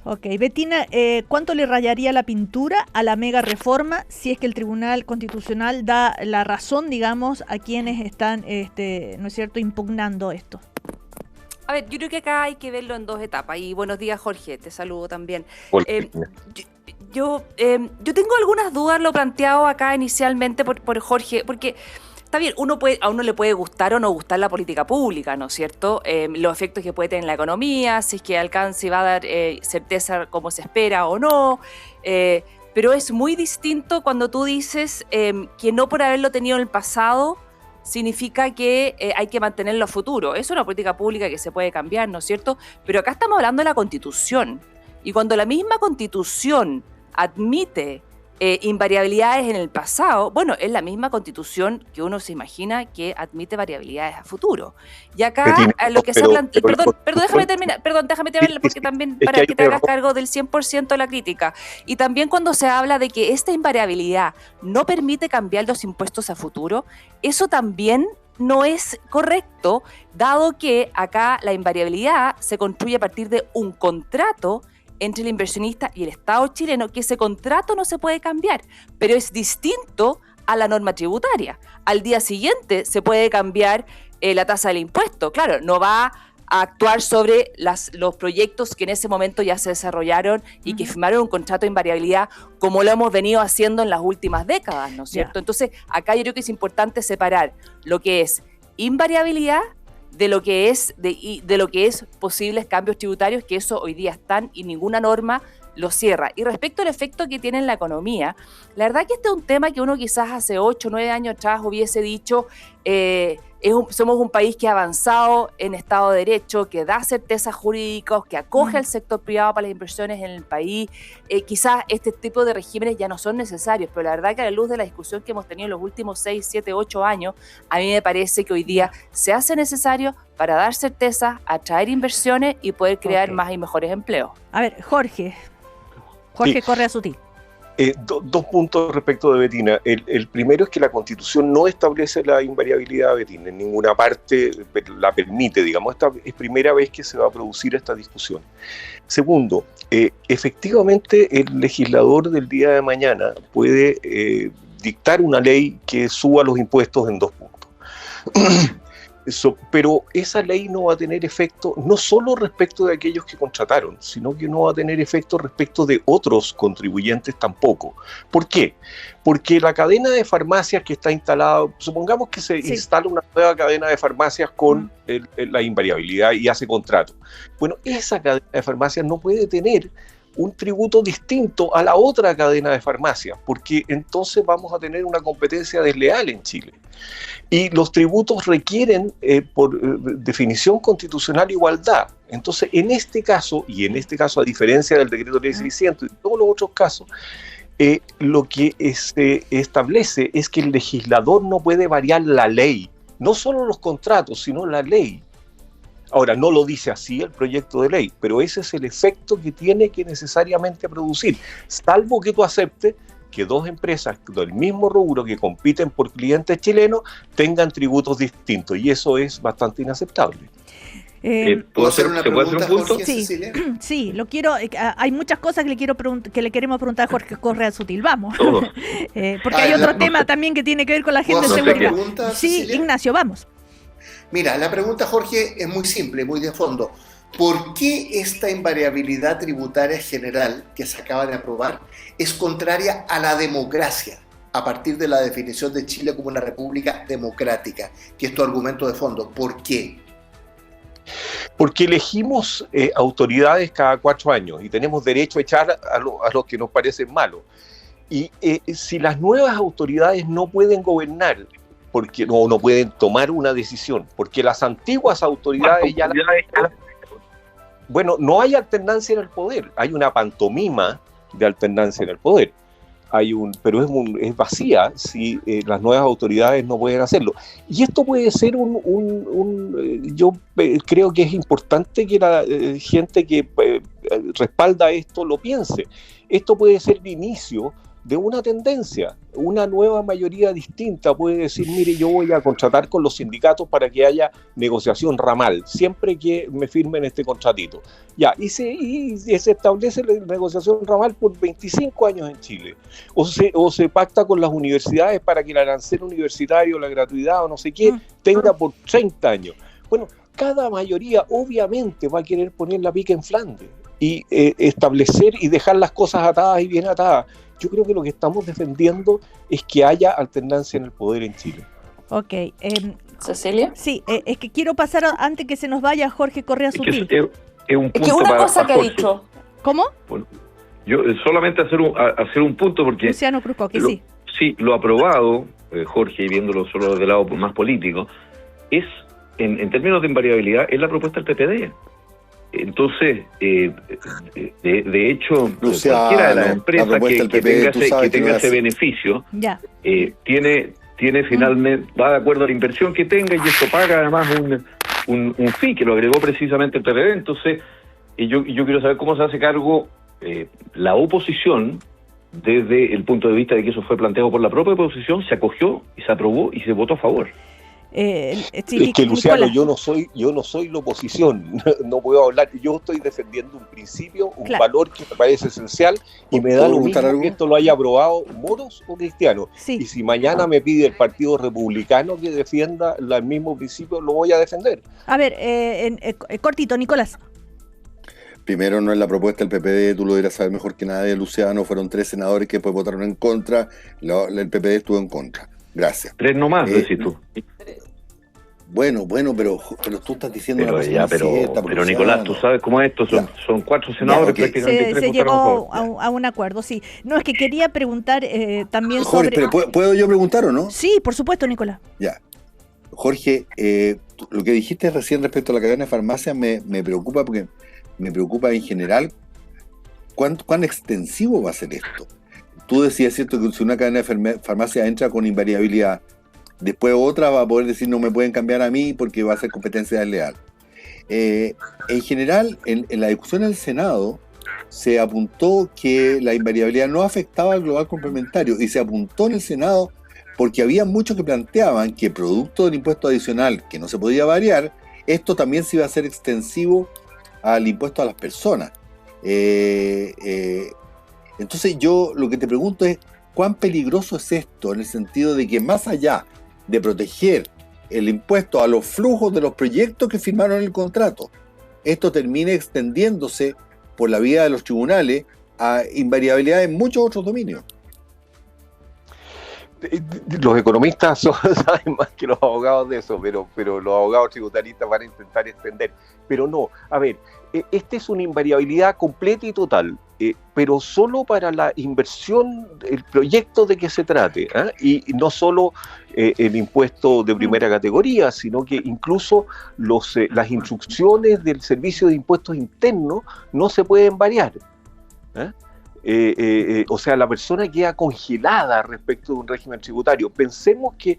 Ok, Bettina, ¿cuánto le rayaría la pintura a la mega reforma si es que el Tribunal Constitucional da la razón, digamos, a quienes están, ¿no es cierto?, impugnando esto? A ver, yo creo que acá hay que verlo en dos etapas. Y buenos días, Jorge, te saludo también. Yo tengo algunas dudas, lo planteado acá inicialmente por Jorge, porque está bien, a uno le puede gustar o no gustar la política pública, ¿no es cierto? Los efectos que puede tener en la economía, si es que alcance y va a dar certeza como se espera o no, pero es muy distinto cuando tú dices que no por haberlo tenido en el pasado significa que hay que mantenerlo a futuro. Es una política pública que se puede cambiar, ¿no es cierto? Pero acá estamos hablando de la Constitución, y cuando la misma Constitución admite invariabilidades en el pasado, bueno, es la misma Constitución que uno se imagina que admite variabilidades a futuro. Y acá lo que se ha planteado... Perdón, déjame terminar, porque también para que te hagas cargo del 100% de la crítica. Y también cuando se habla de que esta invariabilidad no permite cambiar los impuestos a futuro, eso también no es correcto, dado que acá la invariabilidad se construye a partir de un contrato entre el inversionista y el Estado chileno, que ese contrato no se puede cambiar, pero es distinto a la norma tributaria. Al día siguiente se puede cambiar la tasa del impuesto. Claro, no va a actuar sobre los proyectos que en ese momento ya se desarrollaron y que firmaron un contrato de invariabilidad, como lo hemos venido haciendo en las últimas décadas, ¿no es cierto? Entonces, acá yo creo que es importante separar lo que es invariabilidad de lo que es posibles cambios tributarios, que eso hoy día están y ninguna norma lo cierra. Y respecto al efecto que tiene en la economía, la verdad que este es un tema que uno quizás hace 8 o 9 años atrás hubiese dicho, somos un país que ha avanzado en Estado de Derecho, que da certezas jurídicas, que acoge al sector privado para las inversiones en el país. Quizás este tipo de regímenes ya no son necesarios, pero la verdad que a la luz de la discusión que hemos tenido en los últimos 6, 7, 8 años, a mí me parece que hoy día se hace necesario para dar certezas, atraer inversiones y poder crear más y mejores empleos. A ver, Jorge sí. Correa Sutil. Dos puntos respecto de Bettina. El primero es que la Constitución no establece la invariabilidad, Bettina, en ninguna parte la permite, digamos. Esta es primera vez que se va a producir esta discusión. Segundo, efectivamente el legislador del día de mañana puede dictar una ley que suba los impuestos en 2 puntos. Pero esa ley no va a tener efecto no solo respecto de aquellos que contrataron, sino que no va a tener efecto respecto de otros contribuyentes tampoco. ¿Por qué? Porque la cadena de farmacias que está instalada, supongamos que se instala una nueva cadena de farmacias con la invariabilidad y hace contrato. Bueno, esa cadena de farmacias no puede tener un tributo distinto a la otra cadena de farmacias, porque entonces vamos a tener una competencia desleal en Chile. Y los tributos requieren, por definición constitucional, igualdad. Entonces, en este caso, a diferencia del decreto ley 600 y todos los otros casos, lo que se establece es que el legislador no puede variar la ley, no solo los contratos, sino la ley. Ahora, no lo dice así el proyecto de ley, pero ese es el efecto que tiene que necesariamente producir, salvo que tú aceptes que 2 empresas del mismo rubro que compiten por clientes chilenos tengan tributos distintos, y eso es bastante inaceptable. ¿Puedo hacer una pregunta, Jorge? Sí, lo quiero. Hay muchas cosas que le queremos preguntar a Jorge Correa Sutil. Vamos. Porque hay otro tema también que tiene que ver con la agenda de seguridad. Sí, Ignacio, vamos. Mira, la pregunta, Jorge, es muy simple, muy de fondo. ¿Por qué esta invariabilidad tributaria general que se acaba de aprobar es contraria a la democracia a partir de la definición de Chile como una república democrática? Que es tu argumento de fondo. ¿Por qué? Porque elegimos autoridades cada 4 años y tenemos derecho a echar a los que nos parecen malos. Y si las nuevas autoridades no pueden gobernar, porque no pueden tomar una decisión, porque las antiguas autoridades ya bueno, no hay alternancia en el poder, hay una pantomima de alternancia en el poder, pero es vacía si las nuevas autoridades no pueden hacerlo. Y esto puede ser yo creo que es importante que la gente que respalda esto lo piense. Esto puede ser el inicio de una tendencia. Una nueva mayoría distinta puede decir, mire, yo voy a contratar con los sindicatos para que haya negociación ramal, siempre que me firmen este contratito. Ya, y se establece la negociación ramal por 25 años en Chile. O se pacta con las universidades para que el arancel universitario, la gratuidad o no sé qué, tenga por 30 años. Bueno, cada mayoría obviamente va a querer poner la pica en Flandes y establecer y dejar las cosas atadas y bien atadas. Yo creo que lo que estamos defendiendo es que haya alternancia en el poder en Chile. Ok. ¿Cecilia? Sí, es que quiero pasar antes que se nos vaya Jorge Correa Sutil. Es un punto es que una cosa que ha Jorge. dicho. ¿Cómo? Bueno, yo solamente hacer un punto porque... Luciano Cruzcoque, sí. Sí, lo aprobado, Jorge, y viéndolo solo del lado más político, es, en términos de invariabilidad, es la propuesta del PPD. Entonces, de hecho, Luciano, cualquiera de las empresas que tenga ese beneficio, Ya. tiene finalmente, va de acuerdo a la inversión que tenga, y esto paga además un fee que lo agregó precisamente el PPD. Entonces, yo quiero saber cómo se hace cargo la oposición desde el punto de vista de que eso fue planteado por la propia oposición, se acogió y se aprobó y se votó a favor. Es que, Luciano, yo no soy la oposición, no puedo hablar. Yo estoy defendiendo un principio, un valor que me parece esencial, y me da lo mismo que esto lo haya aprobado moros o cristianos. Sí. Y si mañana me pide el Partido Republicano que defienda el mismo principio, lo voy a defender. A ver, cortito, Nicolás. Primero, no es la propuesta del PPD, tú lo dirás saber mejor que nadie, Luciano. Fueron 3 senadores que después votaron en contra, el PPD estuvo en contra. Gracias. 3 nomás, decís tú. Bueno, pero tú estás diciendo una cosa cierta. Pero Nicolás, tú sabes cómo es esto, son 4 senadores, okay. prácticamente 3 se llegó votaron a un acuerdo, sí. No, es que quería preguntar también Jorge, sobre... pero ¿puedo yo preguntar o no? Sí, por supuesto, Nicolás. Ya. Jorge, lo que dijiste recién respecto a la cadena de farmacias me preocupa, porque me preocupa en general cuán extensivo va a ser esto. Tú decías, ¿cierto?, que si una cadena de farmacia entra con invariabilidad, después otra va a poder decir no me pueden cambiar a mí porque va a ser competencia desleal. En general, en la discusión del Senado, se apuntó que la invariabilidad no afectaba al global complementario, y se apuntó en el Senado porque había muchos que planteaban que producto del impuesto adicional que no se podía variar, esto también se iba a hacer extensivo al impuesto a las personas. Entonces yo lo que te pregunto es, ¿cuán peligroso es esto en el sentido de que más allá de proteger el impuesto a los flujos de los proyectos que firmaron el contrato, esto termine extendiéndose por la vía de los tribunales a invariabilidad en muchos otros dominios? Los economistas saben más que los abogados de eso, pero los abogados tributaristas van a intentar extender. Pero no, a ver, esta es una invariabilidad completa y total, pero solo para la inversión, el proyecto de que se trate, y no solo el impuesto de primera categoría, sino que incluso las instrucciones del Servicio de Impuestos Internos no se pueden variar. O sea, la persona queda congelada respecto de un régimen tributario. Pensemos que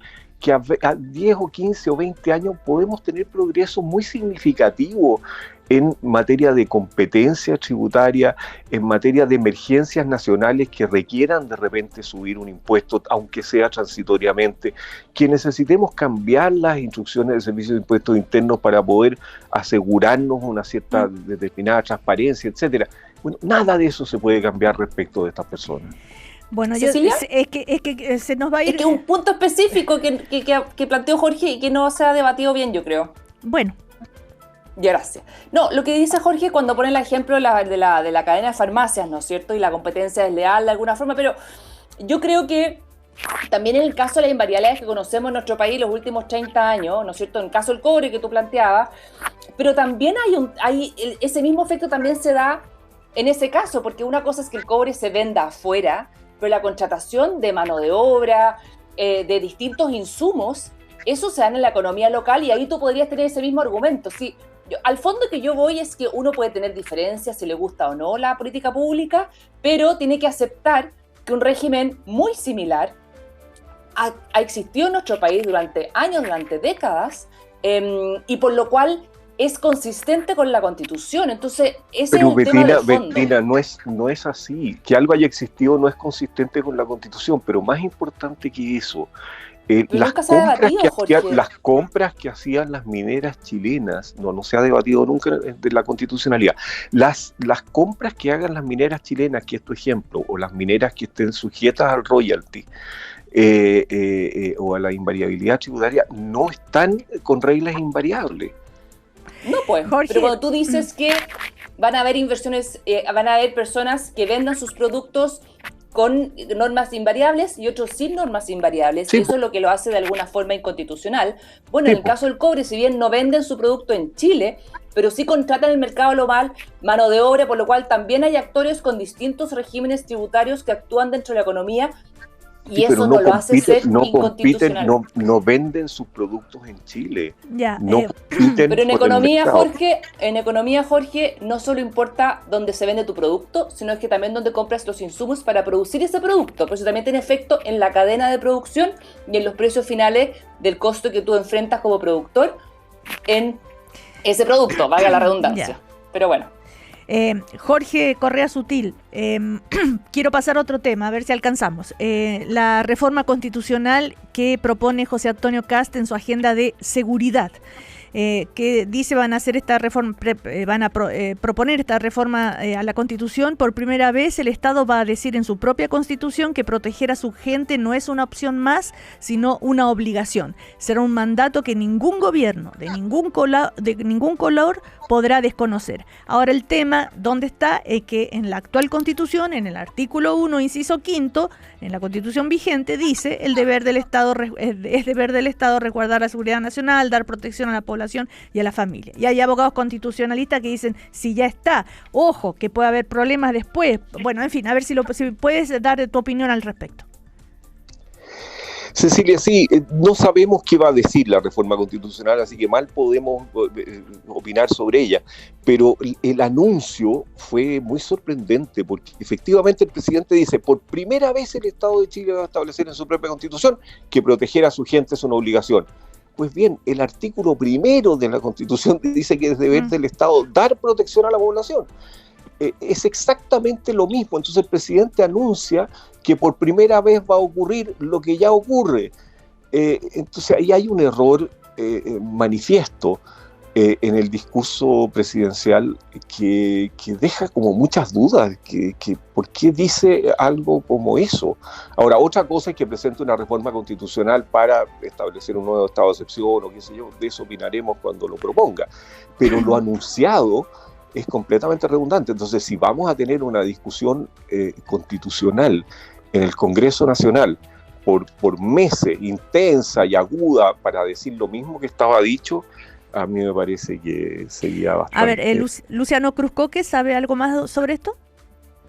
a 10 o 15 o 20 años podemos tener progresos muy significativos en materia de competencia tributaria, en materia de emergencias nacionales que requieran de repente subir un impuesto, aunque sea transitoriamente, que necesitemos cambiar las instrucciones del Servicio de Impuestos Internos para poder asegurarnos una cierta determinada transparencia, etcétera. Bueno, nada de eso se puede cambiar respecto de estas personas. Bueno, es que se nos va a ir... Es que un punto específico que planteó Jorge y que no se ha debatido bien, yo creo. Bueno. Ya, gracias. No, lo que dice Jorge cuando pone el ejemplo de la cadena de farmacias, ¿no es cierto? Y la competencia desleal de alguna forma, pero yo creo que también en el caso de las invariabilidades que conocemos en nuestro país los últimos 30 años, ¿no es cierto? En el caso del cobre que tú planteabas, pero también ese mismo efecto también se da en ese caso, porque una cosa es que el cobre se venda afuera, pero la contratación de mano de obra, de distintos insumos, eso se da en la economía local y ahí tú podrías tener ese mismo argumento. Sí, al fondo que yo voy es que uno puede tener diferencias si le gusta o no la política pública, pero tiene que aceptar que un régimen muy similar ha existido en nuestro país durante años, durante décadas, y por lo cual es consistente con la Constitución. Entonces, ese Pero es el tema de fondo. Bettina, no es así. Que algo haya existido no es consistente con la Constitución, pero más importante que eso, las compras que hacían las mineras chilenas, no se ha debatido nunca de la constitucionalidad, las compras que hagan las mineras chilenas, que es tu ejemplo, o las mineras que estén sujetas al royalty, o a la invariabilidad tributaria, no están con reglas invariables. No, pues, Jorge, pero cuando tú dices que van a haber inversiones, van a haber personas que vendan sus productos con normas invariables y otros sin normas invariables, Sí. y eso es lo que lo hace de alguna forma inconstitucional. Bueno, Sí. en el caso del cobre, si bien no venden su producto en Chile, pero sí contratan en el mercado global mano de obra, por lo cual también hay actores con distintos regímenes tributarios que actúan dentro de la economía, y Sí, eso pero no lo hace ser inconstitucional. no venden sus productos en Chile. Ya, No compiten Pero en por el economía, mercado. Jorge, no solo importa dónde se vende tu producto, sino que también dónde compras los insumos para producir ese producto. Por eso también tiene efecto en la cadena de producción y en los precios finales del costo que tú enfrentas como productor en ese producto, valga la redundancia. Ya. Pero bueno. Jorge Correa Sutil, quiero pasar a otro tema, a ver si alcanzamos. La reforma constitucional que propone José Antonio Kast en su agenda de seguridad, que dice van a hacer esta reforma, proponer esta reforma a la Constitución. Por primera vez el Estado va a decir en su propia Constitución que proteger a su gente no es una opción más, sino una obligación. Será un mandato que ningún gobierno de ningún color podrá desconocer. Ahora el tema, ¿dónde está? Es que en la actual Constitución, en el artículo 1, inciso 5, en la Constitución vigente, dice es deber del Estado resguardar la seguridad nacional, dar protección a la población y a la familia. Y hay abogados constitucionalistas que dicen, si ya está, ojo, que puede haber problemas después. Bueno, en fin, a ver si puedes dar tu opinión al respecto. Cecilia, sí, no sabemos qué va a decir la reforma constitucional, así que mal podemos opinar sobre ella, pero el anuncio fue muy sorprendente, porque efectivamente el presidente dice, por primera vez el Estado de Chile va a establecer en su propia Constitución que proteger a su gente es una obligación. Pues bien, el artículo 1 de la Constitución dice que es deber del Estado dar protección a la población. Es exactamente lo mismo. Entonces el presidente anuncia que por primera vez va a ocurrir lo que ya ocurre. Entonces ahí hay un error manifiesto en el discurso presidencial que deja como muchas dudas, que ¿por qué dice algo como eso? Ahora, otra cosa es que presente una reforma constitucional para establecer un nuevo estado de excepción o qué sé yo, de eso opinaremos cuando lo proponga, pero lo anunciado es completamente redundante. Entonces, si vamos a tener una discusión constitucional en el Congreso Nacional por meses, intensa y aguda, para decir lo mismo que estaba dicho, a mí me parece que sería bastante... A ver, Luciano Cruzcoque, ¿sabe algo más sobre esto?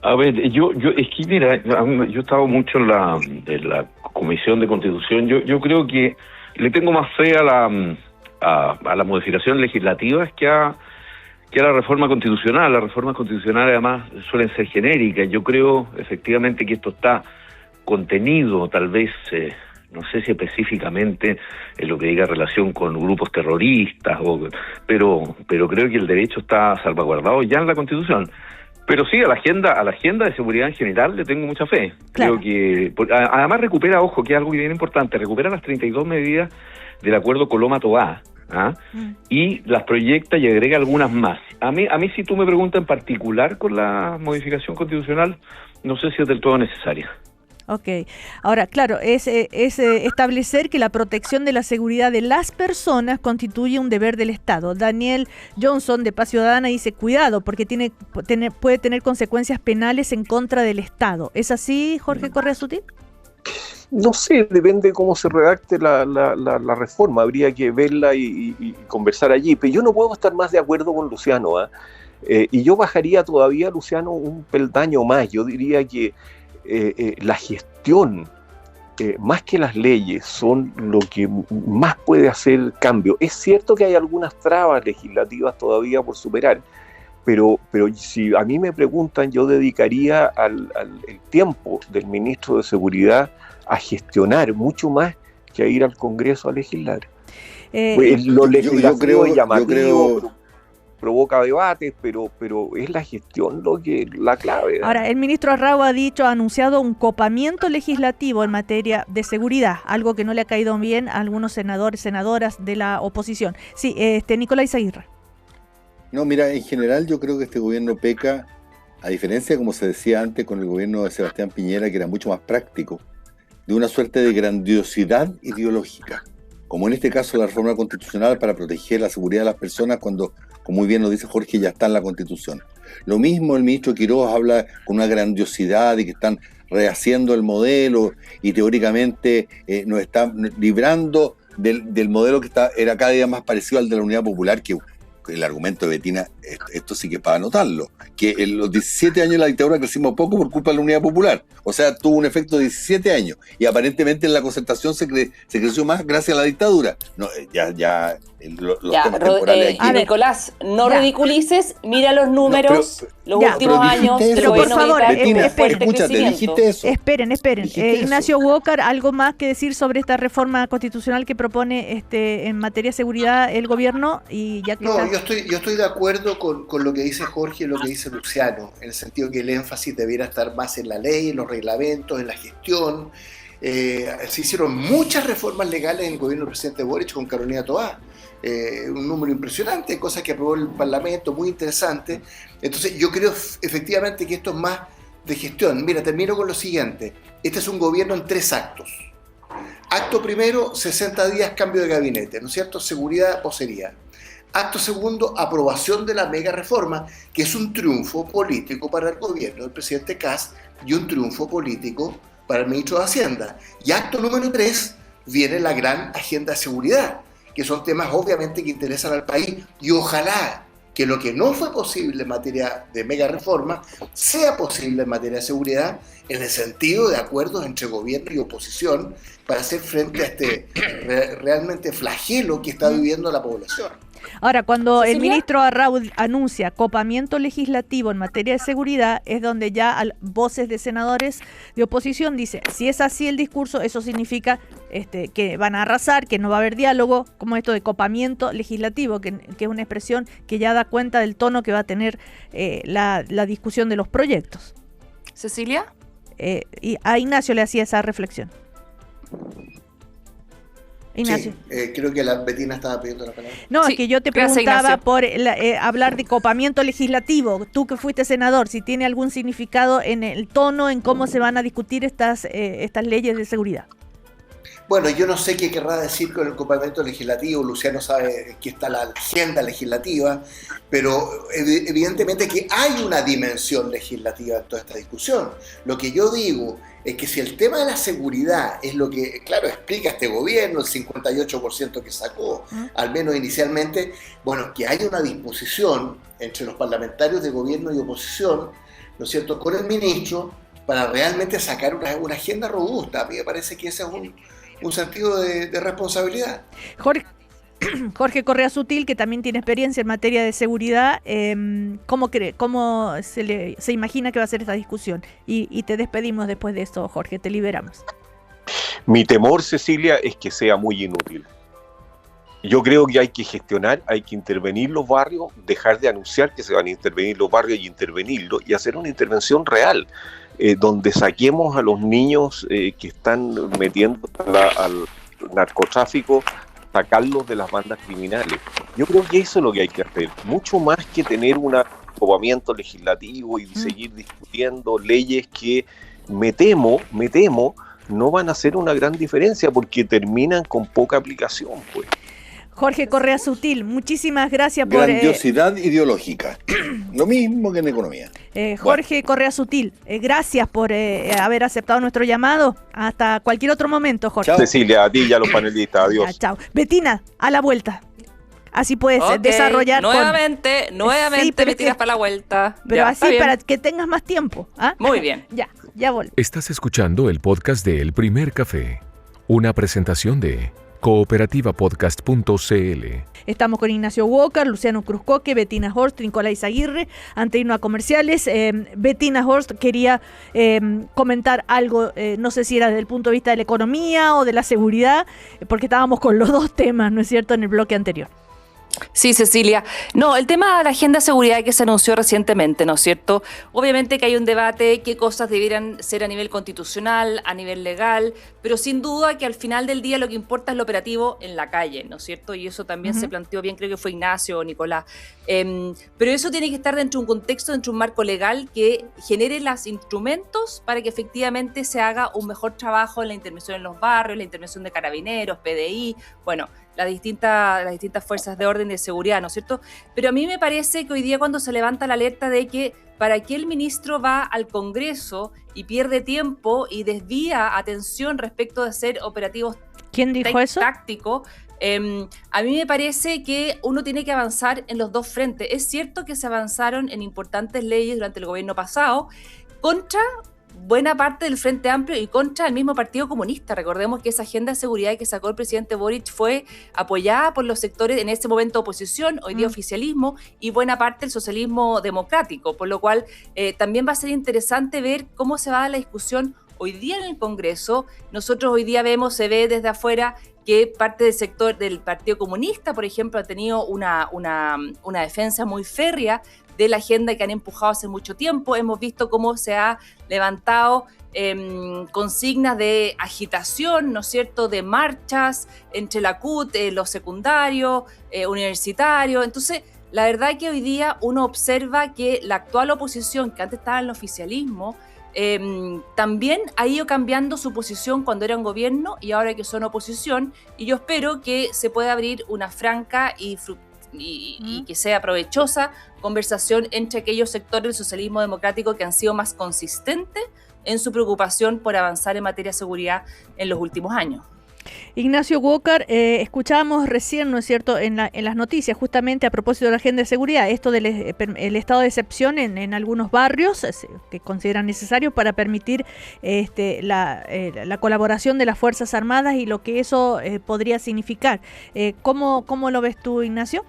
A ver, yo es que mira, yo he estado mucho en la Comisión de Constitución. Yo creo que le tengo más fe a la modificación legislativa que a la reforma constitucional. Las reformas constitucionales además suelen ser genéricas. Yo creo efectivamente que esto está contenido, tal vez, no sé si específicamente en lo que diga relación con grupos terroristas, pero creo que el derecho está salvaguardado ya en la Constitución. Pero sí, a la agenda de seguridad en general le tengo mucha fe. Claro. Creo que además recupera, ojo, que es algo bien importante, recupera las 32 medidas del acuerdo Coloma-Tobá, y las proyecta y agrega algunas más. A mí si tú me preguntas en particular con la modificación constitucional, no sé si es del todo necesaria. Ok, ahora claro, es establecer que la protección de la seguridad de las personas constituye un deber del Estado. Daniel Johnson de Paz Ciudadana dice, cuidado, porque puede tener consecuencias penales en contra del Estado. ¿Es así, Jorge Correa Sutil? No sé, depende de cómo se redacte la reforma, habría que verla y conversar allí, pero yo no puedo estar más de acuerdo con Luciano, y yo bajaría todavía, Luciano, un peldaño más. Yo diría que la gestión, más que las leyes, son lo que más puede hacer cambio. Es cierto que hay algunas trabas legislativas todavía por superar, pero si a mí me preguntan, yo dedicaría el tiempo del ministro de Seguridad a gestionar mucho más que a ir al Congreso a legislar. Lo legislativo es llamativo, provoca debates, pero es la gestión la clave. Ahora, el ministro Arrau ha anunciado un copamiento legislativo en materia de seguridad, algo que no le ha caído bien a algunos senadores, senadoras de la oposición. Sí, Nicolás Aguirre. No, mira, en general yo creo que este gobierno peca, a diferencia, como se decía antes, con el gobierno de Sebastián Piñera, que era mucho más práctico, de una suerte de grandiosidad ideológica, como en este caso la reforma constitucional para proteger la seguridad de las personas cuando, como muy bien nos dice Jorge, ya está en la Constitución. Lo mismo el ministro Quiroz habla con una grandiosidad de que están rehaciendo el modelo y teóricamente nos están librando del modelo que era cada día más parecido al de la Unidad Popular, que el argumento de Betina, esto sí que es para anotarlo, que en los 17 años de la dictadura crecimos poco por culpa de la Unidad Popular. O sea, tuvo un efecto de 17 años y aparentemente en la concertación se creció más gracias a la dictadura. No, los temas temporales aquí. Nicolás, no ridiculices, mira los números, los últimos años. Pero por favor, escúchate, dijiste eso. Esperen. Ignacio Walker, ¿algo más que decir sobre esta reforma constitucional que propone en materia de seguridad el gobierno? Y ya que yo estoy de acuerdo con lo que dice Jorge y lo que dice Luciano, en el sentido que el énfasis debiera estar más en la ley, en los reglamentos, en la gestión. Se hicieron muchas reformas legales en el gobierno del presidente Boric con Carolina Toá, un número impresionante, cosas que aprobó el Parlamento, muy interesante. Entonces yo creo efectivamente que esto es más de gestión. Mira, termino con lo siguiente. Este es un gobierno en 3 actos. Acto primero, 60 días cambio de gabinete, ¿no es cierto? Seguridad, vocería. Acto segundo, aprobación de la mega reforma, que es un triunfo político para el gobierno del presidente Kast y un triunfo político para el ministro de Hacienda. Y acto número 3, viene la gran agenda de seguridad, que son temas obviamente que interesan al país, y ojalá que lo que no fue posible en materia de mega reforma sea posible en materia de seguridad, en el sentido de acuerdos entre gobierno y oposición para hacer frente a este realmente flagelo que está viviendo la población. Ahora, cuando el ministro Arrau anuncia copamiento legislativo en materia de seguridad, es donde ya voces de senadores de oposición dicen, si es así el discurso, eso significa que van a arrasar, que no va a haber diálogo, como esto de copamiento legislativo, que es una expresión que ya da cuenta del tono que va a tener la discusión de los proyectos. ¿Cecilia? Y a Ignacio le hacía esa reflexión. Ignacio. Sí, creo que la Betina estaba pidiendo la palabra. No, sí, es que yo te preguntaba por hablar de copamiento legislativo. Tú que fuiste senador, si tiene algún significado en el tono, en cómo se van a discutir estas leyes de seguridad. Bueno, yo no sé qué querrá decir con el copamiento legislativo, Luciano sabe que está la agenda legislativa, pero evidentemente que hay una dimensión legislativa en toda esta discusión. Lo que yo digo es que si el tema de la seguridad es lo que, claro, explica este gobierno, el 58% que sacó, al menos inicialmente, bueno, que haya una disposición entre los parlamentarios de gobierno y oposición, ¿no es cierto?, con el ministro, para realmente sacar una agenda robusta. A mí me parece que ese es un sentido de responsabilidad. Jorge Correa Sutil, que también tiene experiencia en materia de seguridad, ¿cómo se imagina que va a ser esta discusión? Y te despedimos después de esto, Jorge, te liberamos. Mi temor, Cecilia, es que sea muy inútil. Yo creo que hay que gestionar, hay que intervenir los barrios, dejar de anunciar que se van a intervenir los barrios y intervenirlos, y hacer una intervención real, donde saquemos a los niños que están metiendo al narcotráfico, sacarlos de las bandas criminales. Yo creo que eso es lo que hay que hacer, mucho más que tener un aprobamiento legislativo y seguir discutiendo leyes que me temo, no van a hacer una gran diferencia porque terminan con poca aplicación, pues. Jorge Correa Sutil, muchísimas gracias por... Grandiosidad ideológica, lo mismo que en economía. Jorge Correa Sutil, gracias por haber aceptado nuestro llamado. Hasta cualquier otro momento, Jorge. Chao. Cecilia, a ti y a los panelistas, adiós. Chao. Betina, a la vuelta. Así puedes desarrollar... Nuevamente sí, me tiras para la vuelta. Pero ya, así para que tengas más tiempo. ¿Ah? Muy bien. Ya volví. Estás escuchando el podcast de El Primer Café, una presentación de cooperativapodcast.cl. Estamos con Ignacio Walker, Luciano Cruzcoque, Betina Horst, Nicolás Aguirre. Antes de irnos a comerciales, Betina Horst quería comentar algo, no sé si era desde el punto de vista de la economía o de la seguridad, porque estábamos con los dos temas, ¿no es cierto?, en el bloque anterior. Sí, Cecilia. No, el tema de la agenda de seguridad que se anunció recientemente, ¿no es cierto? Obviamente que hay un debate, qué cosas debieran ser a nivel constitucional, a nivel legal, pero sin duda que al final del día lo que importa es lo operativo en la calle, ¿no es cierto? Y eso también se planteó bien, creo que fue Ignacio o Nicolás. Pero eso tiene que estar dentro de un contexto, dentro de un marco legal que genere los instrumentos para que efectivamente se haga un mejor trabajo en la intervención en los barrios, la intervención de carabineros, PDI, bueno, las distintas fuerzas de orden de seguridad, ¿no es cierto? Pero a mí me parece que hoy día cuando se levanta la alerta de que para qué el ministro va al Congreso y pierde tiempo y desvía atención respecto de hacer operativos ¿Quién dijo eso? tácticos, a mí me parece que uno tiene que avanzar en los dos frentes. Es cierto que se avanzaron en importantes leyes durante el gobierno pasado contra buena parte del Frente Amplio y contra el mismo Partido Comunista. Recordemos que esa agenda de seguridad que sacó el presidente Boric fue apoyada por los sectores en ese momento oposición, hoy día oficialismo, y buena parte del socialismo democrático, por lo cual también va a ser interesante ver cómo se va a dar la discusión hoy día en el Congreso. Nosotros hoy día se ve desde afuera que parte del sector del Partido Comunista, por ejemplo, ha tenido una defensa muy férrea de la agenda que han empujado hace mucho tiempo. Hemos visto cómo se ha levantado consignas de agitación, ¿no es cierto?, de marchas entre la CUT, los secundarios, universitarios. Entonces, la verdad que hoy día uno observa que la actual oposición, que antes estaba en el oficialismo, también ha ido cambiando su posición cuando eran gobierno y ahora que son oposición, y yo espero que se pueda abrir una franca y que sea provechosa conversación entre aquellos sectores del socialismo democrático que han sido más consistentes en su preocupación por avanzar en materia de seguridad en los últimos años. Ignacio Walker, escuchábamos recién, ¿no es cierto?, en las noticias, justamente a propósito de la agenda de seguridad, esto del el estado de excepción en algunos barrios que consideran necesario para permitir la colaboración de las Fuerzas Armadas y lo que eso podría significar. ¿Cómo lo ves tú, Ignacio?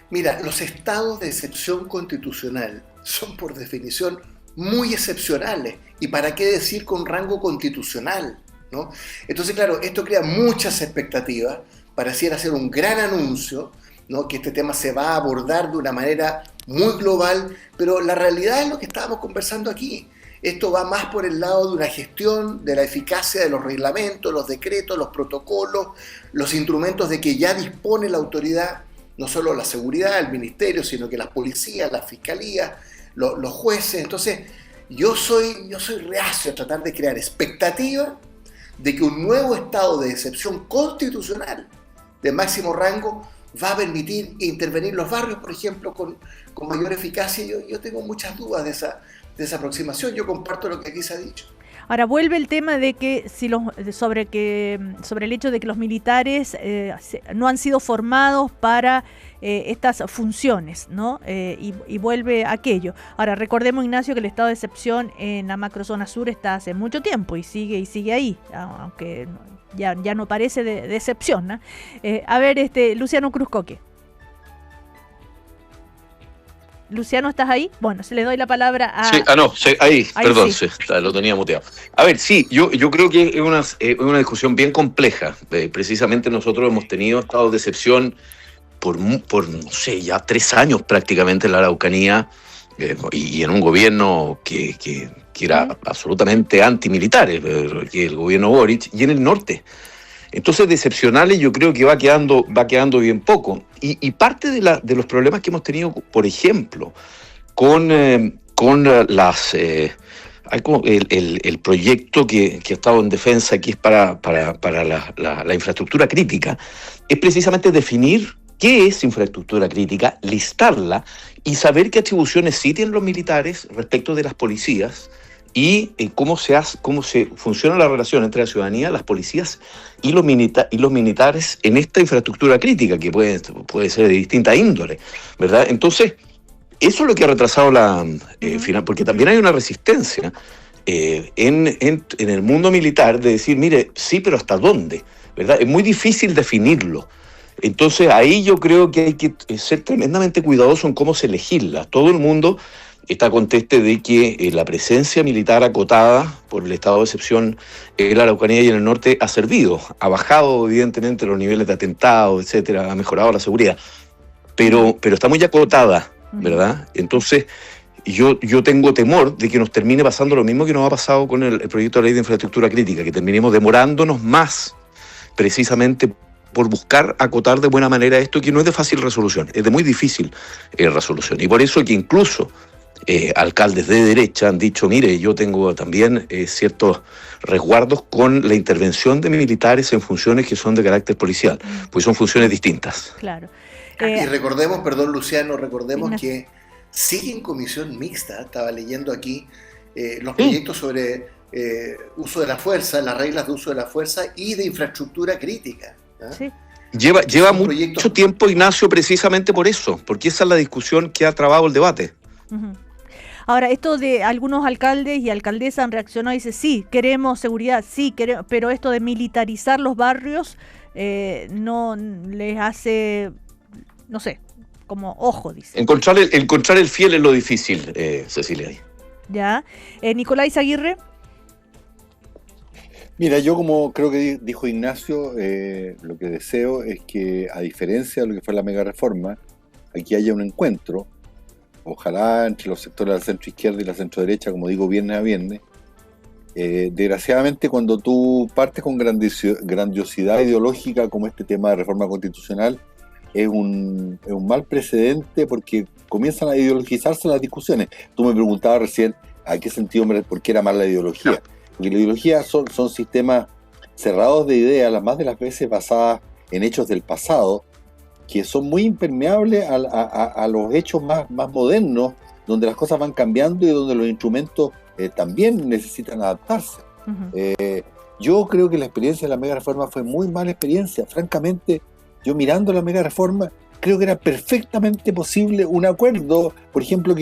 Mira, los estados de excepción constitucional son por definición muy excepcionales. ¿Y para qué decir con rango constitucional? ¿No? Entonces, claro, esto crea muchas expectativas, pareciera ser un gran anuncio, ¿no?, que este tema se va a abordar de una manera muy global, pero la realidad es lo que estábamos conversando aquí. Esto va más por el lado de una gestión, de la eficacia de los reglamentos, los decretos, los protocolos, los instrumentos de que ya dispone la autoridad, no solo la seguridad, el ministerio, sino que las policías, las fiscalías, los jueces. Entonces, yo soy reacio a tratar de crear expectativas de que un nuevo estado de excepción constitucional de máximo rango va a permitir intervenir los barrios, por ejemplo, con mayor eficacia. Yo tengo muchas dudas de esa aproximación. Yo comparto lo que aquí se ha dicho. Ahora vuelve el tema de que sobre el hecho de que los militares no han sido formados para estas funciones, ¿no? Y vuelve aquello. Ahora recordemos, Ignacio, que el estado de excepción en la macrozona sur está hace mucho tiempo y sigue ahí, aunque ya no parece de excepción, ¿no? A ver, Luciano Cruzcoque. Luciano, ¿estás ahí? Bueno, se le doy la palabra a... Sí, ahí, perdón, sí. Lo tenía muteado. A ver, sí, yo creo que es una discusión bien compleja. Precisamente nosotros hemos tenido estados de excepción por no sé, ya 3 años prácticamente en la Araucanía, y en un gobierno que era absolutamente antimilitar, que el gobierno Boric, y en el norte. Entonces, de excepcionales yo creo que va quedando bien poco. Y parte de los problemas que hemos tenido, por ejemplo, con el proyecto que ha estado en defensa, que es para la infraestructura crítica, es precisamente definir qué es infraestructura crítica, listarla y saber qué atribuciones sí tienen los militares respecto de las policías, y cómo se funciona la relación entre la ciudadanía, las policías y los militares en esta infraestructura crítica, que puede ser de distinta índole, ¿verdad? Entonces, eso es lo que ha retrasado final, porque también hay una resistencia en el mundo militar de decir, mire, sí, pero ¿hasta dónde? ¿Verdad? Es muy difícil definirlo. Entonces, ahí yo creo que hay que ser tremendamente cuidadoso en cómo se legisla. Todo el mundo está conteste de que la presencia militar acotada por el estado de excepción en la Araucanía y en el norte ha servido, ha bajado evidentemente los niveles de atentados, etcétera, ha mejorado la seguridad, pero está muy acotada, ¿verdad? Entonces, yo tengo temor de que nos termine pasando lo mismo que nos ha pasado con el proyecto de ley de infraestructura crítica, que terminemos demorándonos más precisamente por buscar acotar de buena manera esto, que no es de fácil resolución, es de muy difícil resolución. Y por eso que incluso alcaldes de derecha han dicho, mire, yo tengo también ciertos resguardos con la intervención de militares en funciones que son de carácter policial, pues son funciones distintas. Claro. Y recordemos, perdón Luciano, Ignacio. que sigue en comisión mixta, estaba leyendo aquí los proyectos sobre uso de la fuerza, las reglas de uso de la fuerza y de infraestructura crítica. Sí. Lleva mucho tiempo, Ignacio, precisamente por eso, porque esa es la discusión que ha trabado el debate. Ahora, esto de algunos alcaldes y alcaldesas han reaccionado y dicen, sí, queremos seguridad, sí, queremos, pero esto de militarizar los barrios no les hace, no sé, como ojo, dice. Encontrar el fiel es lo difícil, Cecilia. Ya. Nicolás Aguirre. Mira, yo como creo que dijo Ignacio, lo que deseo es que, a diferencia de lo que fue la mega reforma, aquí haya un encuentro, ojalá entre los sectores de la centro izquierda y la centro derecha, como digo, viernes a viernes. Desgraciadamente, cuando tú partes con grandiosidad ideológica como este tema de reforma constitucional, es un mal precedente porque comienzan a ideologizarse las discusiones. Tú me preguntabas recién a qué sentido, por qué era mal la ideología. Porque la ideología son sistemas cerrados de ideas, las más de las veces basadas en hechos del pasado, que son muy impermeables a los hechos más modernos, donde las cosas van cambiando y donde los instrumentos también necesitan adaptarse. Yo creo que la experiencia de la mega reforma fue muy mala experiencia. Francamente, yo mirando la mega reforma, creo que era perfectamente posible un acuerdo, por ejemplo,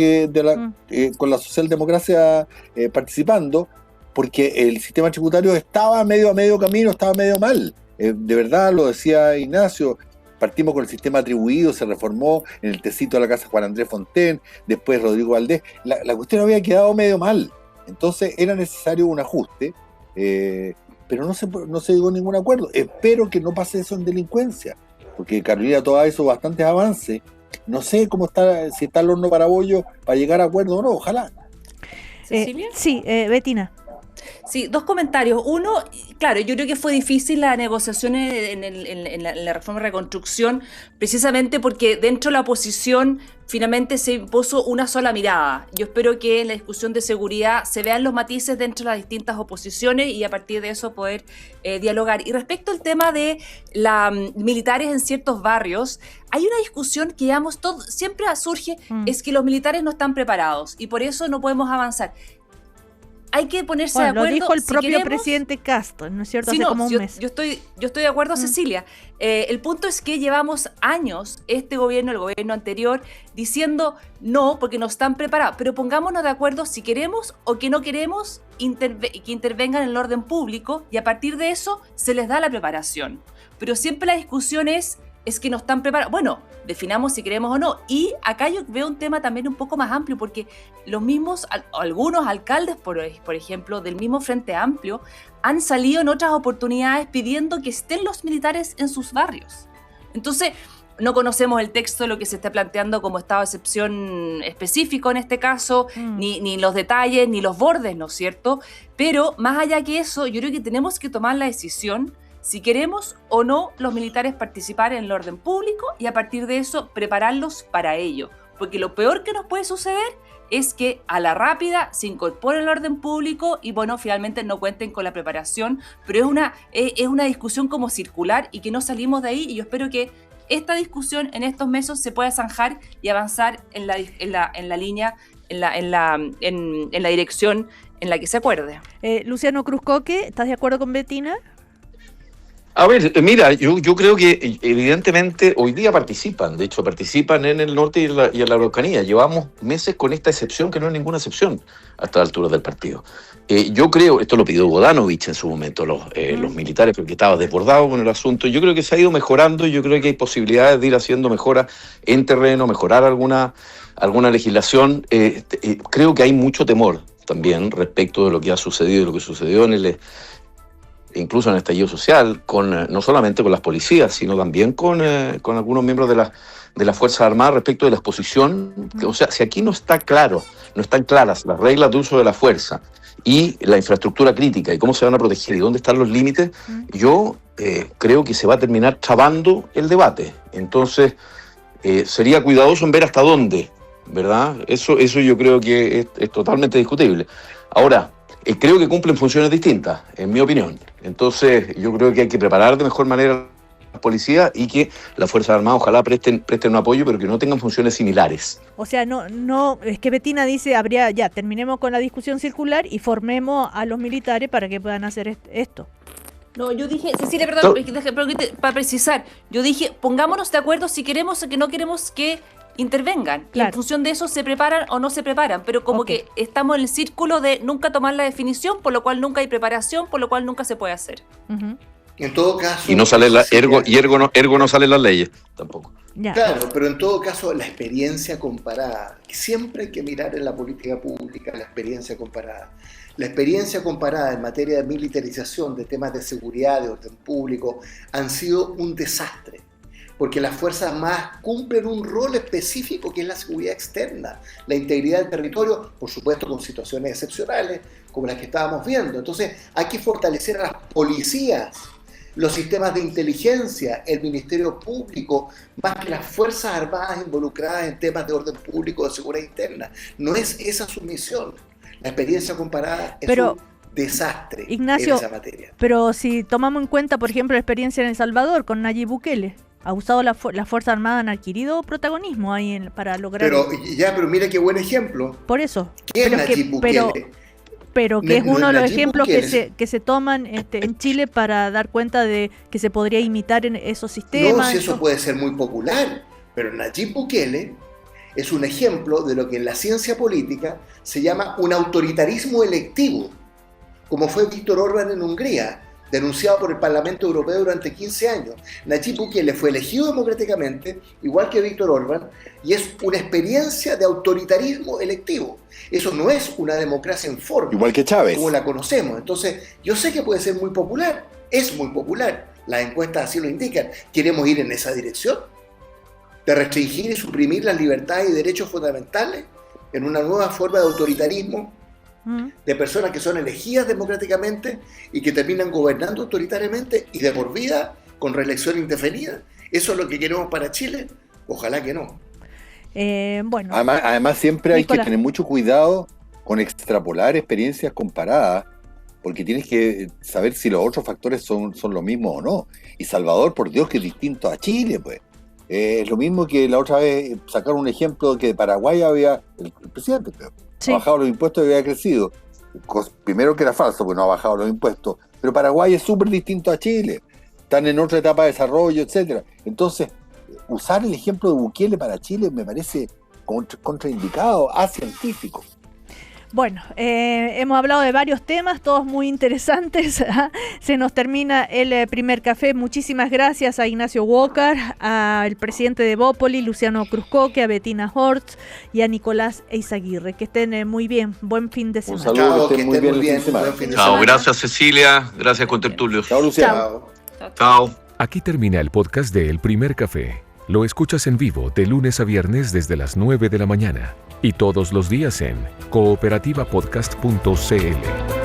con la socialdemocracia participando, porque el sistema tributario estaba a medio camino, estaba medio mal. De verdad, lo decía Ignacio, partimos con el sistema atribuido, se reformó en el tecito de la casa Juan Andrés Fontaine, después Rodrigo Valdés. La cuestión había quedado medio mal. Entonces era necesario un ajuste, pero no se llegó a ningún acuerdo. Espero que no pase eso en delincuencia, porque Carolina Toá hizo bastantes avances. No sé cómo está, si está el horno para bollo para llegar a acuerdo o no, ojalá. ¿Cecilia? Sí, Betina. Sí, dos comentarios. Uno, claro, yo creo que fue difícil la negociación en la reforma de reconstrucción, precisamente porque dentro de la oposición finalmente se impuso una sola mirada. Yo espero que en la discusión de seguridad se vean los matices dentro de las distintas oposiciones y a partir de eso poder dialogar. Y respecto al tema de militares en ciertos barrios, hay una discusión que siempre surge, es que los militares no están preparados y por eso no podemos avanzar. Hay que ponerse de acuerdo. Lo dijo el propio queremos, presidente Castro, ¿no es cierto? Sí, hace como un mes. Yo estoy de acuerdo, Cecilia. El punto es que llevamos años, el gobierno anterior, diciendo no, porque no están preparados. Pero pongámonos de acuerdo si queremos o que no queremos que intervengan en el orden público y a partir de eso se les da la preparación. Pero siempre la discusión es que no están preparados. Bueno, definamos si queremos o no. Y acá yo veo un tema también un poco más amplio, porque algunos alcaldes, por ejemplo, del mismo Frente Amplio, han salido en otras oportunidades pidiendo que estén los militares en sus barrios. Entonces, no conocemos el texto de lo que se está planteando como estado de excepción específico en este caso, ni los detalles, ni los bordes, ¿no es cierto? Pero más allá que eso, yo creo que tenemos que tomar la decisión si queremos o no los militares participar en el orden público y a partir de eso prepararlos para ello. Porque lo peor que nos puede suceder es que a la rápida se incorpore el orden público y bueno, finalmente no cuenten con la preparación, pero es una discusión como circular y que no salimos de ahí y yo espero que esta discusión en estos meses se pueda zanjar y avanzar en la línea, en la dirección en la que se acuerde. Luciano Cruzcoque, ¿estás de acuerdo con Betina? A ver, mira, yo creo que evidentemente hoy día participan en el norte y en la Araucanía. Llevamos meses con esta excepción, que no es ninguna excepción a estas alturas del partido. Yo creo, esto lo pidió Bodanovich en su momento, los militares, porque estaba desbordado con el asunto. Yo creo que se ha ido mejorando y yo creo que hay posibilidades de ir haciendo mejoras en terreno, mejorar alguna legislación. Creo que hay mucho temor también respecto de lo que ha sucedido y lo que sucedió incluso en el estallido social, no solamente con las policías, sino también con algunos miembros de las Fuerzas Armadas respecto de la exposición. O sea, si aquí no están claras las reglas de uso de la fuerza y la infraestructura crítica y cómo se van a proteger y dónde están los límites, yo creo que se va a terminar trabando el debate. Entonces, sería cuidadoso en ver hasta dónde, ¿verdad? Eso yo creo que es totalmente discutible. Ahora, creo que cumplen funciones distintas, en mi opinión. Entonces, yo creo que hay que preparar de mejor manera a las policías y que las Fuerzas Armadas ojalá presten un apoyo, pero que no tengan funciones similares. O sea, no, es que Betina dice, terminemos con la discusión circular y formemos a los militares para que puedan hacer esto. No, yo dije, Cecilia, perdón, para precisar, yo dije, pongámonos de acuerdo si queremos o que no queremos que intervengan. Claro. Y en función de eso se preparan o no se preparan, pero como que estamos en el círculo de nunca tomar la definición, por lo cual nunca hay preparación, por lo cual nunca se puede hacer. Uh-huh. En todo caso... Y no sale ergo no salen las leyes tampoco. Ya. Claro, pero en todo caso la experiencia comparada, siempre hay que mirar en la política pública la experiencia comparada. La experiencia comparada en materia de militarización, de temas de seguridad, de orden público, han sido un desastre. Porque las Fuerzas Armadas cumplen un rol específico que es la seguridad externa, la integridad del territorio, por supuesto con situaciones excepcionales como las que estábamos viendo. Entonces hay que fortalecer a las policías, los sistemas de inteligencia, el Ministerio Público, más que las Fuerzas Armadas involucradas en temas de orden público, de seguridad interna. No es esa su misión. La experiencia comparada es un desastre, Ignacio, en esa materia. Pero si tomamos en cuenta, por ejemplo, la experiencia en El Salvador con Nayib Bukele, ha usado las Fuerzas Armadas, han adquirido protagonismo ahí para lograr... Pero mira qué buen ejemplo. Por eso. ¿Quién es Nayib Bukele? Pero que es uno de los ejemplos que se toman en Chile para dar cuenta de que se podría imitar en esos sistemas. No, si eso puede ser muy popular, pero Nayib Bukele es un ejemplo de lo que en la ciencia política se llama un autoritarismo electivo, como fue Víctor Orbán en Hungría, denunciado por el Parlamento Europeo durante 15 años. Nayib Bukele fue elegido democráticamente, igual que Víctor Orbán, y es una experiencia de autoritarismo electivo. Eso no es una democracia en forma. Igual que Chávez. Como la conocemos. Entonces, yo sé que puede ser muy popular, es muy popular, las encuestas así lo indican. ¿Queremos ir en esa dirección? ¿De restringir y suprimir las libertades y derechos fundamentales en una nueva forma de autoritarismo? De personas que son elegidas democráticamente y que terminan gobernando autoritariamente y de por vida con reelección indefinida. ¿Eso es lo que queremos para Chile? Ojalá que no. Bueno. Además siempre hay que tener mucho cuidado con extrapolar experiencias comparadas, porque tienes que saber si los otros factores son los mismos o no. Y Salvador, por Dios, que es distinto a Chile, pues. Es lo mismo que la otra vez sacaron un ejemplo que de Paraguay el presidente ha bajado los impuestos y había crecido. Primero que era falso, porque no ha bajado los impuestos. Pero Paraguay es súper distinto a Chile. Están en otra etapa de desarrollo, etcétera. Entonces, usar el ejemplo de Bukele para Chile me parece contraindicado, científico. Bueno, hemos hablado de varios temas, todos muy interesantes. Se nos termina el primer café. Muchísimas gracias a Ignacio Walker, al presidente de Evópoli, Luciano Cruzcoque, a Betina Hortz y a Nicolás Eizaguirre. Que estén muy bien. Buen fin de semana. Un saludo, que estén muy bien el fin de semana. Chao, gracias Cecilia, gracias contertulios. Chao, Luciano. Chao. Aquí termina el podcast de El Primer Café. Lo escuchas en vivo de lunes a viernes desde las 9 de la mañana y todos los días en cooperativapodcast.cl.